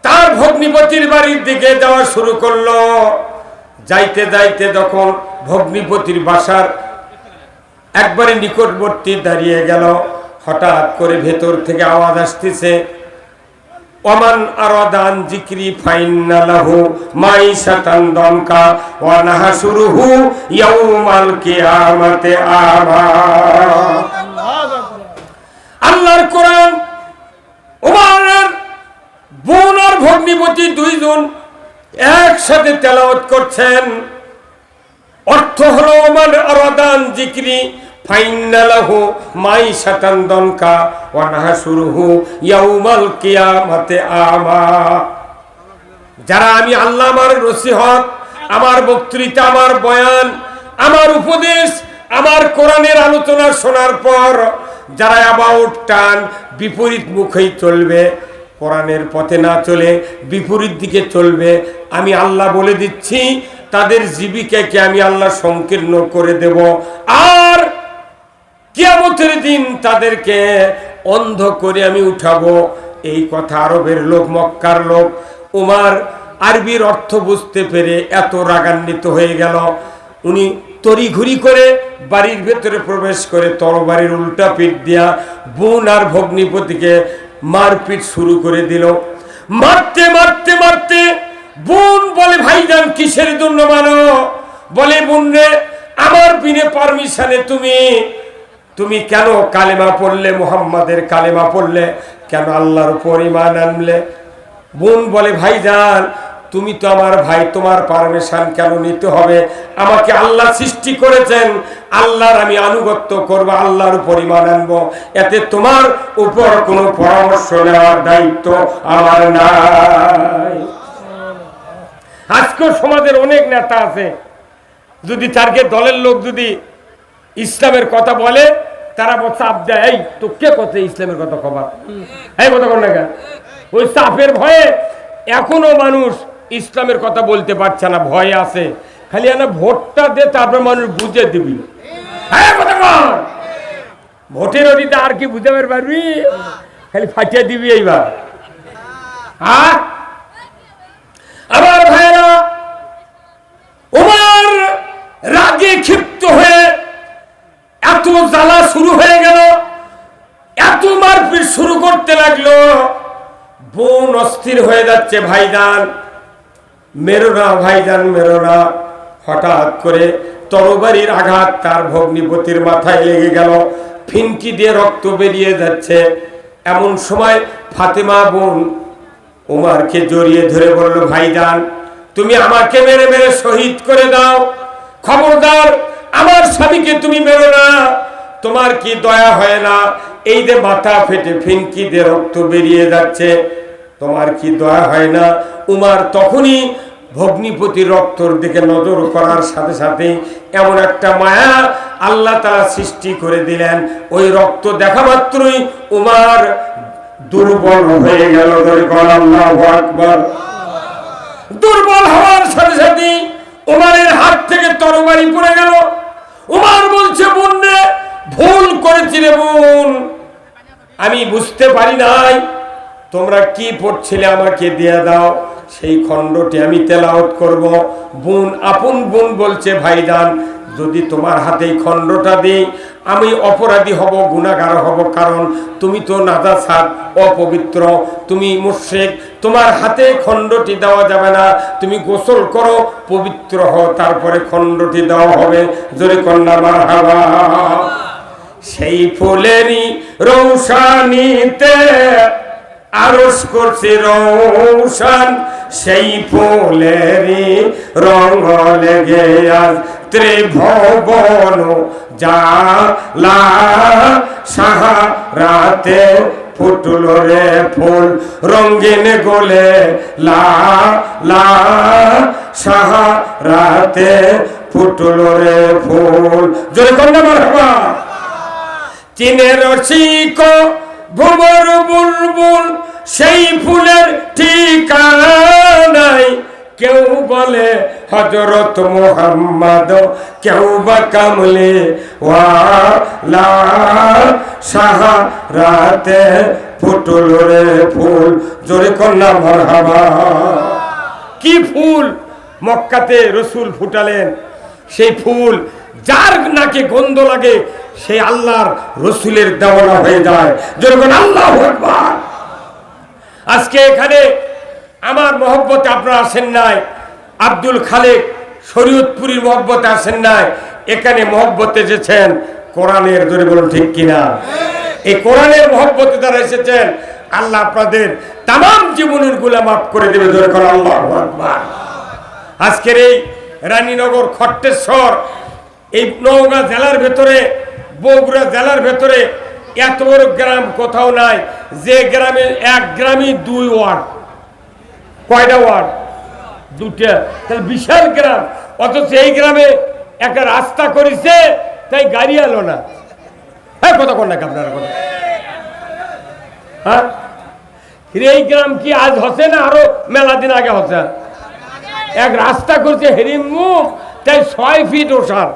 তার ভগ্নিপতির বাড়ির দিকে যাওয়া শুরু করলো। যাইতে যাইতে যখন ভগ্নিপতির বাসার একবারে নিকটবর্তী দাঁড়িয়ে গেল, হঠাৎ করে ভেতর থেকে আওয়াজ আসতেছে, ওমান আরাদান যিকরি ফাইন্না লাহু মাইশাতান দনকা ওয়া নাহশুরুহু ইয়াউমাল কিয়ামাতি আমা। আল্লাহর কোরআন ওমরের বোন আর ভগ্নিপতি দুইজন একসাথে তেলাওয়াত করছেন। অর্থ হলো, ওমান আরাদান যিকরি ফাইন্না লাহু মাইশাতান দনকা ওয়া নাহশুরুহু ইয়াউমাল কিয়ামাতি আমা। যারা আমি আল্লাহ, আমার নসিহত, আমার বক্তৃতা, আমার বয়ান, আমার উপদেশ, আমার কোরআনের আলোচনা শোনার পর যারা অ্যাবাউট টান বিপরীত মুখেই চলবে, কোরআনের পথে না চলে বিপরীত দিকে চলবে, আমি আল্লাহ বলে দিচ্ছি তাদের জীবিকাকে আমি আল্লাহ সংকীর্ণ করে দেব। আর কিয়ামতের দিন তাদেরকে অন্ধ করে আমি উঠাবো। এই কথা আরবের লোক, মক্কার লোক উমর আরবির অর্থ বুঝতে পেরে এত রাগান্বিত হয়ে গেল, উনি তড়িঘড়ি করে বাড়ির ভেতরে প্রবেশ করে তরবারির উল্টা পিঠ দিয়া বোন আর ভগ্নিপতিকে মারপিট শুরু করে দিল। মারতে মারতে মারতে বোন বলে, ভাইজান, কিসের জন্য মানো? বলে, বোন রে, আমার বিনে পারমিশনে তুমি কেন কালেমা পড়লে, মুহাম্মাদের কালেমা পড়লে, কেন আল্লাহর উপর ঈমান আনলে? বোন বলে, ভাইজান, তুমি তো আমার ভাই, তোমার পারমিশন কেন নিতে হবে? আমাকে আল্লাহ সৃষ্টি করেছেন, আল্লাহর আমি আনুগত্য করব, আল্লাহর উপর ঈমান আনবো, এতে তোমার উপর কোনো পরামর্শ নেওয়ার দায়িত্ব আমার নাই। আজকে সমাজের অনেক নেতা আছে, যদি তারকে দলের লোক যদি ইসলামের কথা বলে, তারা চাপ দেয়, এই তো কে কথা ইসলামের কথা কবার, এই কথা কর না কেন? ওই চাপের ভয়ে এখনো মানুষ ইসলামের কথা বলতে পারছে না, ভয় আছে। খালি না ভোটটা দে, তারপর মানুষ বুঝে দিবি, ভোটের অধিতে আর কি বুঝতে পারবি, খালি ফাটিয়ে দিবি এইবার। আমার ভাইরা, উমর রাগে ক্ষিপ্ত হয়ে এত জ্বালা শুরু হয়ে গেল, এত মারপিট শুরু করতে লাগলো, বোন অস্থির হয়ে যাচ্ছে। ভাইজান, মেরো না ভাইজান, মেরো না। হঠাৎ করে তরবারির আঘাত তার ভগ্নিপতির মাথায় লেগে গেল, ফিনকি দিয়ে রক্ত বেরিয়ে যাচ্ছে। এমন সময় ফাতেমা বোন উমারকে জড়িয়ে ধরে বলল, ভাইজান তুমি আমাকে মেরে মেরে শহীদ করে দাও, খবরদার আমার স্বামীকে তুমি মেরো না, তোমার কি দয়া হয় না? এই যে মাথা ফেটে ফিনকি দিয়ে রক্ত বেরিয়ে যাচ্ছে, তোমার কি দয়া হয় না? উমার তখনই ভগ্নিপতির রক্তর দিকে নজর করার সাথে সাথে এমন একটা মায়া আল্লাহ তাআলা সৃষ্টি করে দিলেন, ওই রক্ত দেখা মাত্রই উমার দুর্বল হয়ে গেল। আল্লাহু আকবার। দুর্বল হওয়ার সাথে সাথে উমারের হাত থেকে তরবারি পড়ে গেল। উমার বলছে, বোন রে, ভুল করেছি রে বোন, আমি বুঝতে পারি নাই, তোমরা কি পড়ছিলে আমাকে দিয়ে দাও, সেই খণ্ডটি আমি তেলাওয়াত করব। বোন, আপন বোন বলছে, ভাইজান যদি তোমার হাতে এই খণ্ডটা দিই আমি অপরাধী হব, গুনাহগার হব, কারণ তুমি তো নাজাসাত, অপবিত্র, তুমি মুশরিক, তোমার হাতে খণ্ডটি দেওয়া যাবে না, তুমি গোসল করো, পবিত্র হও, তারপরে খণ্ডটি দেওয়া হবে। জোরে কন্যা মারহাবা। সেই ফুলেরই রৌশানীতে আরশ করছে রৌশান, সেই ফুলেরই রঙ লেগে আজ ত্রিভুবন জালা, সাহারাতে ফুটল রে ফুল, রঙিন গোলে লা লা, সাহারাতে ফুটল রে ফুল। জোরে কন্যা মারহাবা। চীনের রসিক ভুবর বুলবুল, সেই ফুলের ঠিকানাই, কেউ বলে হযরত মুহাম্মদ, কেউ বা কামলে ওয়ালা, সাহারাতে ফুটল রে ফুল। জোরে কন্যা মারহাবা। কি ফুল মক্কাতে রসুল ফুটালেন, সেই ফুল যার নাকে গন্ধ লাগে সে আল্লাহর রসুলের দেওয়ানা হয়ে যায়। যেরকম আল্লাহু আকবার। আজকে এখানে আমার মহব্বতে আপনারা আসেন নাই, আব্দুল খালেক শরীয়তপুরীর মহব্বতে আসেন নাই, এখানে মহব্বতে এসেছেন কোরআনের। জোরে বলুন ঠিক কিনা? এই কোরআনের মহব্বতে যারা এসেছেন, আল্লাহ আপনাদের তামাম জীবনের গুনাহ মাফ করে দেবে। জোরে বলুন আল্লাহু আকবার। আজকের এই রানীনগর, খট্টেশ্বর, এই নওগাঁ জেলার ভেতরে, বগুড়া জেলার ভেতরে এত বড় গ্রাম কোথাও নাই যে গ্রামে, এক গ্রামে 2 ওয়ার্ড। কয়টা ওয়ার্ড? 2টা। তাহলে বিশাল গ্রাম, অথচ এই গ্রামে একটা রাস্তা করেছে, তাই গাড়ি এলো না। হ্যাঁ, কথা কোন নাকি আপনারা কথা? হ্যাঁ, এই গ্রাম কি আজ হচ্ছে না আরো মেলা দিন আগে হচ্ছে? এক রাস্তা করছে হেরিমুখ, তাই 6 ফিট ওষার,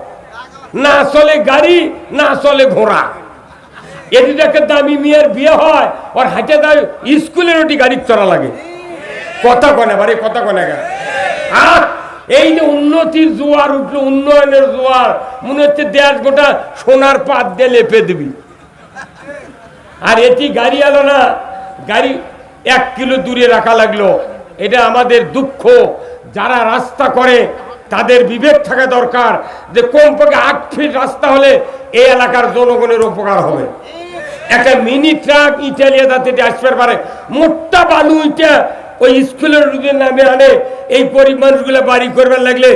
না চলে গাড়ি, না চলে ঘোড়া। এটি একটা দামি মেয়ের বিয়ে হয়, ওর হাতে দাঁড় স্কুলের ওটি গাড়ি চড়া লাগে। কথা কনে বাড়ি, কথা কনে গা। আর এই যে উন্নতির জোয়ার উঠলো, উন্নয়নের জোয়ার, মনে হচ্ছে দেশ গোটা সোনার পাত দিয়ে লেপে দিবি। আর এটি গাড়ি এলো না, গাড়ি 1 কিলো দূরে রাখা লাগলো। এটা আমাদের দুঃখ। যারা রাস্তা করে তাদের বিবেক থাকা দরকার যে কমপক্ষে 8 ফিট রাস্তা হলে এই এলাকার জনগণের উপকার হবে। একটা মিনি ট্রাক ইটালিয়া যাতে আসতে পারে, মোটা বালু ইটা ওই স্কুলের রুগের নামে আনে, এই গরিব মানুষগুলো বাড়ি করবার লাগলে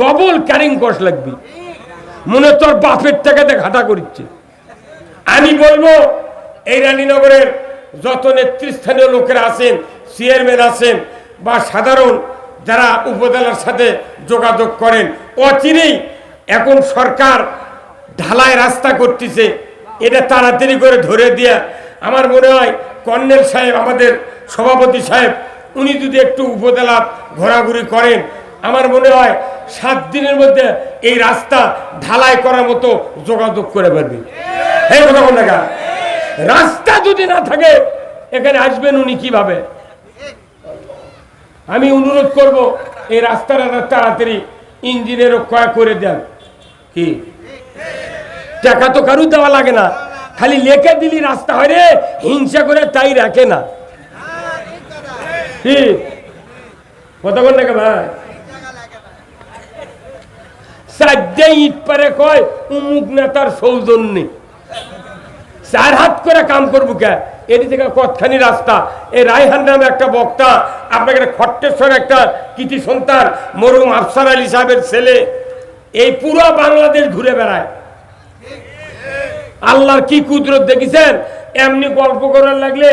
ডবল ক্যারিং কস্ট লাগবে। মনে তোর বাপের টাকাতে ঘাটা করছে। আমি বলবো এই রানীনগরের যত নেতৃস্থানীয় লোকেরা আছেন, চেয়ারম্যান আছেন বা সাধারণ যারা উপজেলার সাথে যোগাযোগ করেন, অচিরেই এখন সরকার ঢালাই রাস্তা করতেছে, এটা তাড়াতাড়ি করে ধরে দিয়া, আমার মনে হয় কর্নেল সাহেব, আমাদের সভাপতি সাহেব, উনি যদি একটু উপজেলা ঘোরাঘুরি করেন, আমার মনে হয় 7 দিনের মধ্যে এই রাস্তা ঢালাই করার মতো যোগাযোগ করে পারবে। এই কথা বল না, রাস্তা যদি না থাকে এখানে আসবেন উনি কিভাবে? আমি অনুরোধ করব এই রাস্তাটা তাড়াতাড়ি ইঞ্জিনিয়ারও ক্রয় করে দেন। কি টাকা তো কারু দেওয়া লাগে না, খালি লেখে দিলি রাস্তা হয় রে, হিংসা করে তাই রাখে না। কতক্ষণ লাগে ভাই? 4 ইট পারে কয় উমুক নেতার সৌজন্যে 4 হাত করে কাম করবো কে? এটি থেকে কতখানি রাস্তা। এই রায়হান নামে একটা বক্তা, আপনাকে খট্টেশ্বর একটা কৃতি সন্তান মরহুম আফসার আলী সাহেবের ছেলে, এই পুরো বাংলাদেশ ঘুরে বেড়ায়। আল্লাহর কি কুদরত দেখেছেন? এমনি গল্প করার লাগলে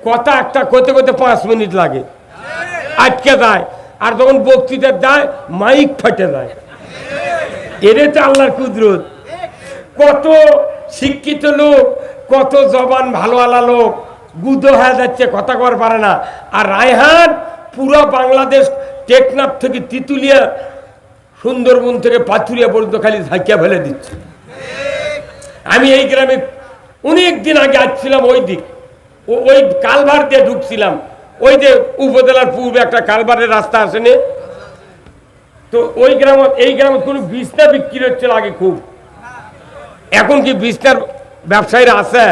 কথা একটা করতে করতে 5 মিনিট লাগে, আটকে যায়। আর যখন বক্তৃতা যায় মাইক ফাটে যায়। এটাই তো আল্লাহর কুদরত। কত শিক্ষিত লোক, কত জবান ভালো আলা লোক গুদো হয়ে যাচ্ছে, কথা কর পারে না। আর রায়হান পুরো বাংলাদেশ টেকনাফ থেকে তিতুলিয়া, সুন্দরবন থেকে পাথুরিয়া পর্যন্ত খালি ঝাঁকিয়া ফেলে দিচ্ছে। আমি এই গ্রামে অনেক দিন আগে আসছিলাম, ওই দিক ওই কালভার দিয়ে ঢুকছিলাম। ওই যে উপজেলার পূর্বে একটা কালভারের রাস্তা আসেনি, তো ওই গ্রাম, এই গ্রামে কোনো বিছনা বিক্রি হচ্ছিল আগে খুব। এখন কি বিছনার ব্যবসায়ীরা আছে?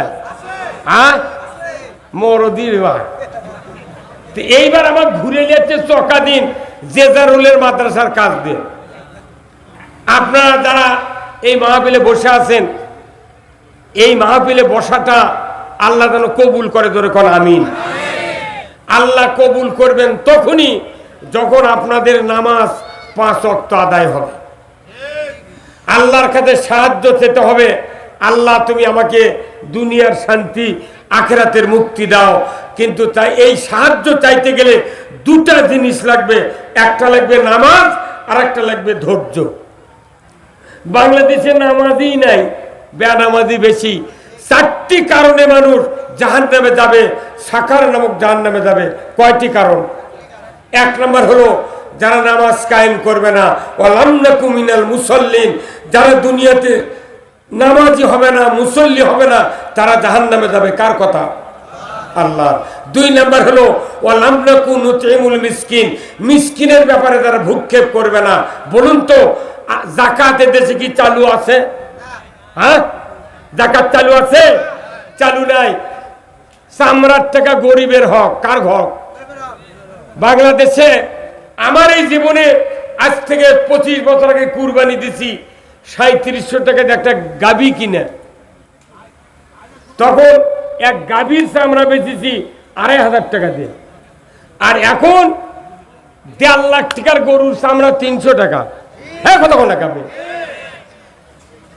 হ্যাঁ, মরদির ভাই। তো এইবার আমার ঘুরে যাচ্ছে চকাদিন জেজারুলের মাদ্রাসার কাজ দিয়ে। আপনারা যারা এই মাহফিলে বসে আছেন, এই মাহফিলে বসাটা আল্লাহ যেন কবুল করে, ধরে কোন আমিন। আল্লাহ কবুল করবেন তখনই যখন আপনাদের নামাজ 5 ওয়াক্ত আদায় হবে। আল্লাহর কাছে সাহায্য চেতে হবে, আল্লাহ তুমি আমাকে দুনিয়ার শান্তি আখিরাতের মুক্তি দাও। কিন্তু তাই এই সাহায্য চাইতে গেলে 2টা জিনিস লাগবে, একটা লাগবে নামাজ আর একটা লাগবে ধৈর্য। বাংলাদেশে নামাজই নাই, বেনামাজি বেশি। 4টি কারণে মানুষ জাহান্নামে যাবে, সাকার নামক জাহান্নামে যাবে। কয়টি কারণ? 1 নম্বর হলো যারা নামাজ কায়েম করবে না, ওয়ালাম নাকু মিনাল মুসাল্লিন, যারা দুনিয়াতে নামাজি হবে না, মুসল্লি হবে না, তারা জাহান্নামে যাবে। কার কথা? আল্লাহ। 2 নম্বর হলো ওয়ালাম নাকু নুতিমুল মিসকিন, মিসকিনের ব্যাপারে যারা ভূক্ষেপ করবে না। বলুন তো যাকাতের দেশে কি চালু আছে? হ্যাঁ, যাকাত চালু আছে? চালু নাই। চামড়ার টাকা গরিবের হক। কার হক? বাংলাদেশে আমার এই জীবনে আজ থেকে 25 বছর আগে কুরবানি দিছি 3700 টাকাতে একটা গাভী কিনে। তখন এক গাভীর চামড়া বেচেছি 2500 টাকা দিয়ে। আর এখন 1.5 লাখ টাকার গরুর চামড়া 300 টাকা। হ্যাঁ, কথা বলা গাভী।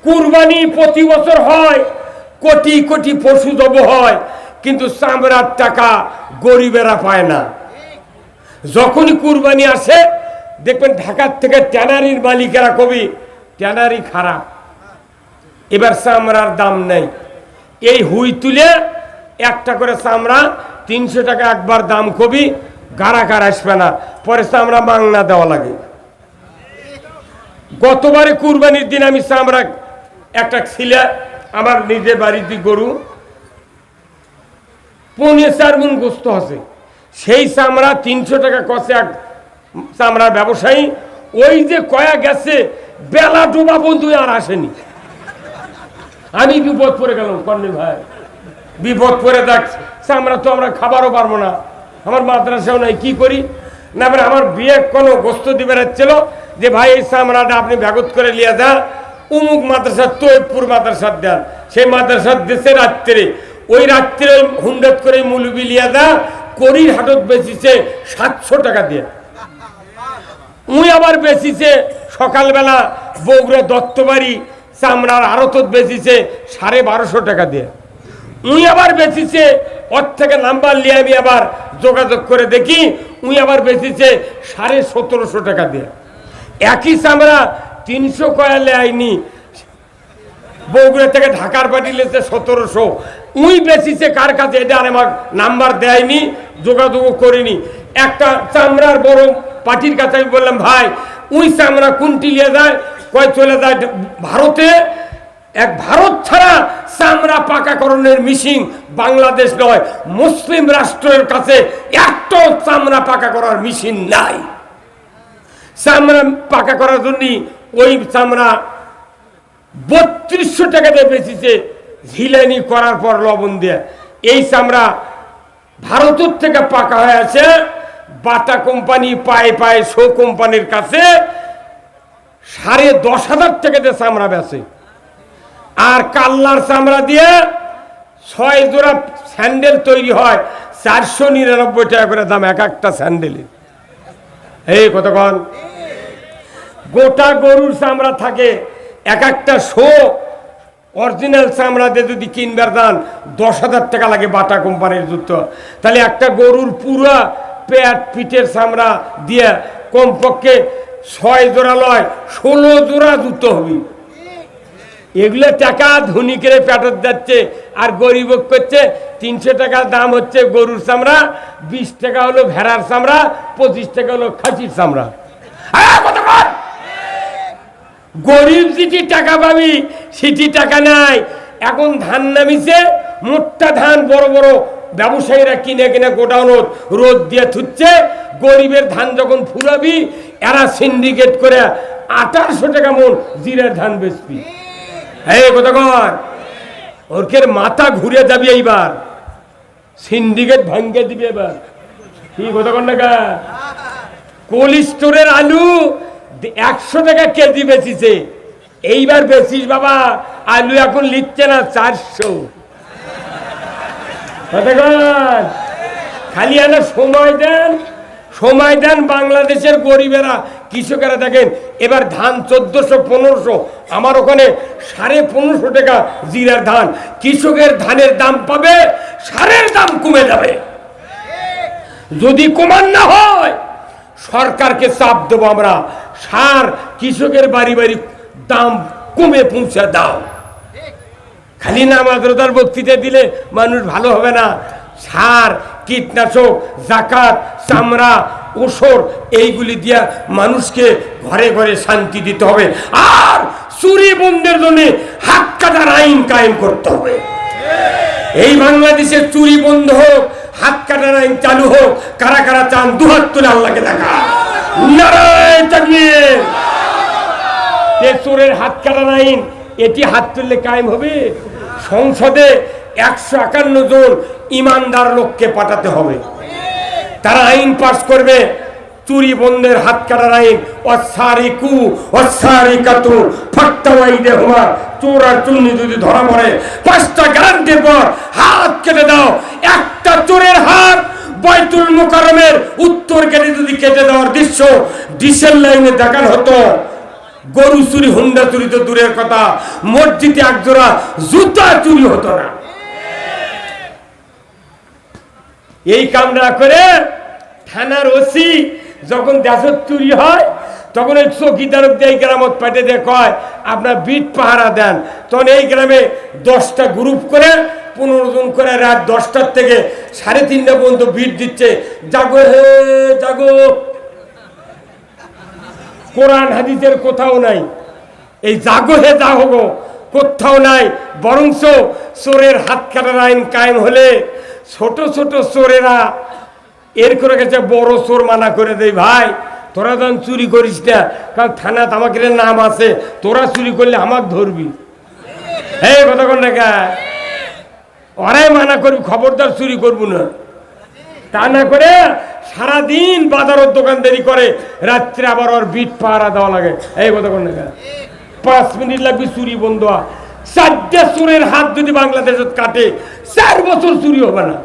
কুরবানি প্রতি বছর হয়, কোটি কোটি পশু জব হয়, কিন্তু চামড়ার টাকা গরিবেরা পায় না। যখনই কুরবানি আসে দেখবেন ঢাকার থেকে ট্যানারির মালিকেরা কবি ট্যানারি খারাপ, এবার চামড়ার দাম নেই। এই হুই তুলে একটা করে চামড়া 300 টাকা একবার দাম কবি, গাড়াকার আসবে না, পরে চামড়া মাংনা দেওয়া লাগে। গতবারে কুরবানির দিন আমি চামড়া একটা ছিলে, আমার নিজের বাড়িতে গরু 4.5 মণ গোস্ত আছে, সেই চামড়া 300 টাকা কষে এক চামড়ার ব্যবসায়ী। ওই যে কয়া গেছে বেলা ডোবা বন্ধু আর আসেনি। আমি বিপদ পড়ে গেলাম কর্নেল ভাই, বিপদ পড়ে দেখ চামড়া তো আমরা খাবারও পারবো না, আমার মাদ্রাসাও নাই, কি করি না। আমার বিয়ে কোনো গোস্ত দিবে রাখছিল যে ভাই এই চামড়াটা আপনি ব্যাগত করে নিয়ে যান, উমুক মাদ্রাসার তৈবপুর মাদ্রাসার দেন। সেই মাদ্রাসার দেশে রাত্রে, ওই রাত্রে হুন্ডত করে মুলবি লিয়া যা করির হাটত বেচিছে 700 টাকা দিয়ে। উই আবার বেচিছে সকালবেলা বগুড়া দত্তবাড়ি চামড়ার আড়তত বেচিছে 1250 টাকা দিয়ে। উই আবার বেচিছে, ওর থেকে নাম্বার নিয়ে আমি আবার যোগাযোগ করে দেখি, উই আবার বেচিছে 1750 টাকা দিয়ে। একই চামড়া 300 কয়ালে আইনি, বগুড়া থেকে ঢাকার পাঠিয়েছে 1700। উই বেচিছে কার কাছে এটা আর আমার নাম্বার দেয়নি, যোগাযোগ করিনি। একটা চামড়ার বড় পার্টির কাছে আমি বললাম ভাই উই চামড়া কোনটি নিয়ে যায়? কয় চলে যায় ভারতে। এক ভারত ছাড়া চামড়া পাকাকরণের মেশিন বাংলাদেশ নয়, মুসলিম রাষ্ট্রের কাছে একটা চামড়া পাকা করার মেশিন নাই। চামড়া পাকা করার জন্য ওই চামড়া 3200 টাকা দিয়ে বেচিছে, ঝিলানি করার পর লবণ দিয়ে। এই চামড়া ভারতের থেকে পাকা হয়ে আছে বাটা কোম্পানি পায়ে পায়ে শো কোম্পানির কাছে 10,500 টাকা দিয়ে চামড়া বেচে, আর কাল্লার চামড়া দিয়ে 6 জোড়া স্যান্ডেল তৈরি হয় 499 টাকা করে দাম এক একটা স্যান্ডেলের। এই কতক্ষণ গোটা গরুর চামড়া থাকে, এক একটা শো অরিজিনাল চামড়া দিয়ে যদি কিনবার দান 10,000 টাকা লাগে বাটা কোম্পানির জুতো। তাহলে একটা গরুর পুরো পেট পিঠের চামড়া দিয়ে কমপক্ষে 6 জোড়া লয় 16 জোড়া জুতো হবে। এগুলো টাকা ধনীকের পেটত যাচ্ছে, আর গরিব করছে 300 টাকা দাম হচ্ছে গরুর চামড়া, 20 টাকা হলো ভেড়ার চামড়া, 25 টাকা হলো খাসির চামড়া। গরিব যেটি টাকা পাবি সেটি টাকা নাই। এখন ধান নামিছে, মোটা ধান বড় বড় ব্যবসায়ীরা কিনে কিনে গোডাউনত রোদ দিয়ে থুচ্ছে। গরিবের ধান যখন ফুরাবি এরা সিন্ডিকেট করে 1800 টাকা মন জিরার ধান বেচবি। এই কতক্ষণ ওরকের মাথা ঘুরে যাবি, এইবার সিন্ডিকেট ভাঙ্গে দিবি। এবার কি কতক্ষণ টাকা কোল্ড স্টোরের আলু 100 টাকা কেজি বেচিছে, এইবার বেচিস বাবা আলু এখন লিখছে না 400। খালি আনা সময় দেন বাংলাদেশের গরিবেরা কৃষকেরা। দেখেন এবার ধান 1400-1500, আমার ওখানে 1550 টাকা জিরার ধান। কৃষকের ধানের দাম পাবে, সারের দাম কমে যাবে। যদি কমান না হয় সরকারকে চাপ দেবো আমরা, সার কৃষকের বাড়ি বাড়ি দাম কমে পৌঁছে দাও। খালি নামাজ রোজার বক্তৃতা দিলে মানুষ ভালো হবে না। সার, কীটনাশক, জাকাত, চামড়া, ওষুধ এইগুলি দিয়া মানুষকে ঘরে ঘরে শান্তি দিতে হবে। আর চুরি বন্ধের জন্য হাত কাটার আইন কায়েম করতে হবে। এই বাংলাদেশের চুরি বন্ধ হোক, হাত কাটার আইন চালু হোক। কারা কারা চান দুহাত তুলে আল্লাহকে দেখা। নারায়ে তাকবীর। চোরের হাত কাটার আইন এটি হাত তুললে কায়েম হবে। সংসদে 151 জন ইমানদার লোককে পাঠাতে হবে, তারা আইন পাস করবে চুরি বন্ধের হাত কাটার আইন। অসারিকু অসারিকাতু ফাক্তাওয়াইদেহুমা, চোর আর চুন্নি যদি ধরা পড়ে 5টা গ্যারান্টির পর হাত কেটে দাও। একটা চোরের হাত বাইতুল মুকাররমের উত্তর গেটে যদি কেটে দেওয়ার দৃশ্য ডিসেল লাইনে দেখানো হতো, গরু চুরি, হুন্ডা চুরি তো দূরের কথা, মসজিদে একজোড়া জুতা চুরি হতো না। এই কামরা করে থানার ওসি যখন দেশের চুরি হয় তখন ওই চৌকিদারক দিয়ে এই গ্রামত পাঠিয়ে দিয়ে কয় আপনার বিট পাহারা দেন। তখন এই গ্রামে 10টা গ্রুপ করে 15 জন করে রাত 10টার থেকে 3:30টা পর্যন্ত বিট দিচ্ছে, জাগো হে জাগো। কোরআন হাদিসের কোথাও নাই এই জাগো হে জাগো, কোথাও নাই। বরঞ্চ চোরের হাত কাটার আইন কায়েম হলে ছোট ছোট চোরেরা এর করে গেছে বড় চোর মানা করে দেয়, ভাই তোরা যখন চুরি করিস না, কারণ থানাত আমাকে নাম আছে, তোরা চুরি করলে আমাকে ধরবি। এই কথা কোন দেখা ওরাই মানা করবি, খবরদার চুরি করবো না। তা না করে সারাদিন বাজারের দোকানদারি করে, রাত্রে আবার ওর বিট পাহারা দেওয়া লাগে। এই কথা কোন দেখা 5 মিনিট লাগবে চুরি বন্ধ। 4টা চোরের হাত যদি বাংলাদেশে কাটে 4 বছর চুরি হবে না।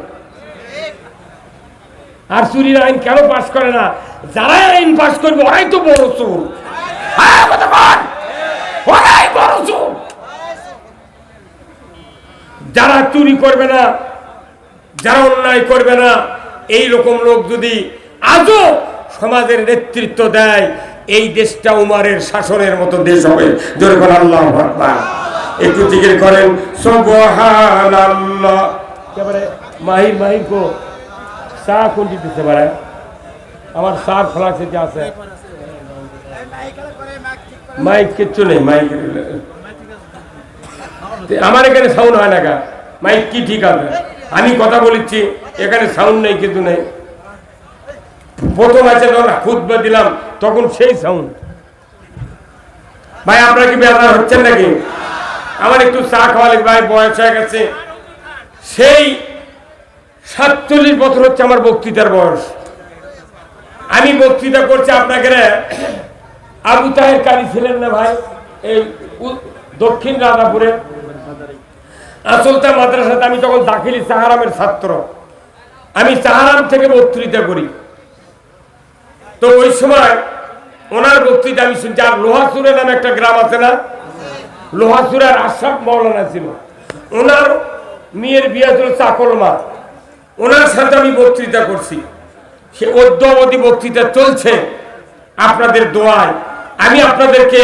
আর চুরির আইন কেন পাস করে না? যারা আইন পাস করবে ওরাই তো বড় চোর, ওরাই বড় চোর। যারা চুরি করবে না, যারা অন্যায় করবে না, এই রকম লোক যদি আজও সমাজের নেতৃত্ব দেয়, এই দেশটা উমারের শাসনের মতো দেশ হবে। জোরে বলেন আল্লাহু আকবার। একটু জিকির করেন সুবহানাল্লাহ। এবারে মাহির কো চা কোনটি দিতে পারে? আমার চা খোলা সেটা আছে, মাইক কিচ্ছু নেই। মাইক আমার এখানে সাউন্ড হয় না গা, মাইক কি ঠিক আছে? আমি কথা বলেছি, এখানে সাউন্ড নেই, কিছু নেই। প্রথম আছে যখন খুতবা দিলাম তখন সেই সাউন্ড। ভাই আপনারা কি বেজার হচ্ছেন নাকি? আমার একটু চা খাওয়া লাগবে, ভাই বয়স হয়ে গেছে। সেই 47 বছর হচ্ছে আমার বক্তৃতার বয়স। আমি বক্তৃতা করছি আপনাকে। আবু তাহের কারি ছিলেন না ভাই, এই দক্ষিণ রাজাপুরে আসলতা মাদ্রাসাতে আমি তখন দাখিলি চাহারামের ছাত্র, আমি চাহারাম থেকে বক্তৃতা করি। তো ওই সময় ওনার বক্তৃতা আমি শুনছি। আর লোহাসুরে নামে একটা গ্রাম আছে না, লোহাসুরের আশরাফ মাওলানা ছিল, ওনার মেয়ের বিয়ে ছিল চাকলমা, ওনার সাথে আমি বক্তৃতা করছি। সে অদ্যাবধি বক্তৃতা চলছে আপনাদের দোয়ায়। আমি আপনাদেরকে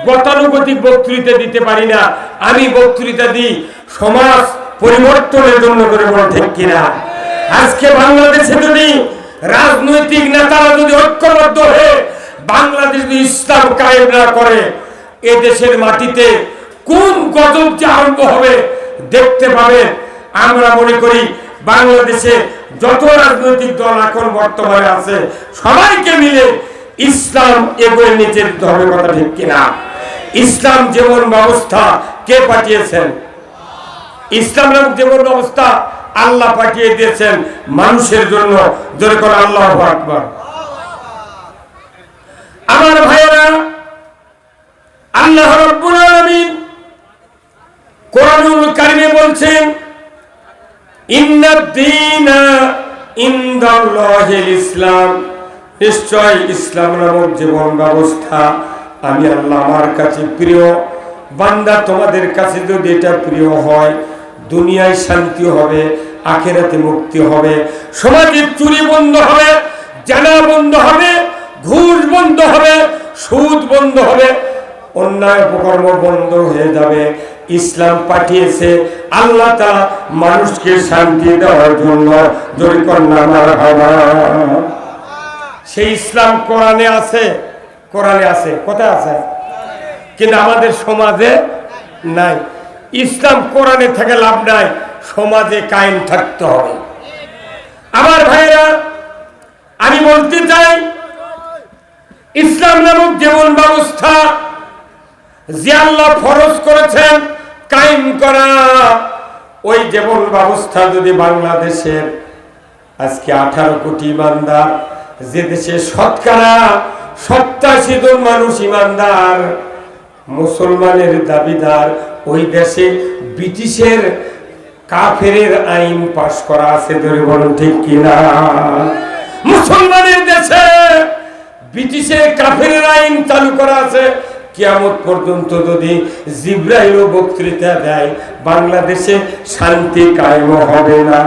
গতানুগতিক বক্তৃতা দিতে পারি না, আমি বক্তৃতা দিই সমাজ পরিবর্তনের জন্য করে, বলে ঠিক কিনা? আজকে বাংলাদেশে যদি রাজনৈতিক নেতারা যদি ঐক্যবদ্ধ হয়ে বাংলাদেশ যদি ইসলাম কায়েম না করে, এ দেশের মাটিতে কোন গজব যে আরম্ভ হবে দেখতে পাবেন। আমরা মনে করি বাংলাদেশে যত রাজনৈতিক দল এখন বর্তমানে আছে সবাইকে মিলে ইসলাম এগোয় নিচে দিতে হবে, কথা ঠিক কিনা? ইসলাম জীবন ব্যবস্থা কে পাঠিয়েছেন? ইসলাম নামক জীবন ব্যবস্থা আল্লাহ পাঠিয়ে দিয়েছেন মানুষের জন্য। জোরে করে আল্লাহু আকবার। আমার ভাইয়েরা, আল্লাহ রাব্বুল আলামিন কোরআনুল কারীমে বলছেন, ইন্নাদ-দীনা ইনদাল্লাহিল ইসলাম, নিশ্চয় ইসলাম নামক জীবন ব্যবস্থা আমি আল্লাহ আমার কাছে প্রিয়। বান্দা তোমাদের কাছে যদি এটা প্রিয় হয়, দুনিয়ায় শান্তি হবে, আখিরাতে মুক্তি হবে, সমাজে চুরি বন্ধ হবে, জানা বন্ধ হবে, ঘুষ বন্ধ হবে, সুদ বন্ধ হবে, অন্যায় অপকর্ম বন্ধ হয়ে যাবে। ইসলাম পাঠিয়েছে আল্লাহ তাআলা মানুষকে শান্তি দেওয়ার জন্য। জোরে কন্যা মারহাবা। সেই ইসলাম কোরআনে আছে, কোরআনে আছে, কোথায় আছে? কিন্তু আমাদের সমাজে নাই। ইসলাম কোরআনে থেকে লাভ নাই, সমাজে কায়েম থাকতে হবে। আমার ভাইরা, আমি বলতে চাই ইসলাম নামক জীবন ব্যবস্থা যে আল্লাহ ফরজ করেছেন কায়েম করা, ওই জীবন ব্যবস্থা যদি বাংলাদেশের আজকে 18 কোটি ইমানদার, যে দেশে শতকরা 87 জন মানুষ ইমানদার, মুসলমানের দাবিদার, ওই দেশে ব্রিটিশের কাফেরের আইন পাশ করা আছে। ধরে বলুন ঠিক কিনা? মুসলমানের দেশে ব্রিটিশের কাফেরের আইন চালু করা আছে। কিয়ামত পর্যন্ত যদি জিবরাইল বক্তৃতা দেয়, বাংলাদেশে শান্তি কায়েম হবে না।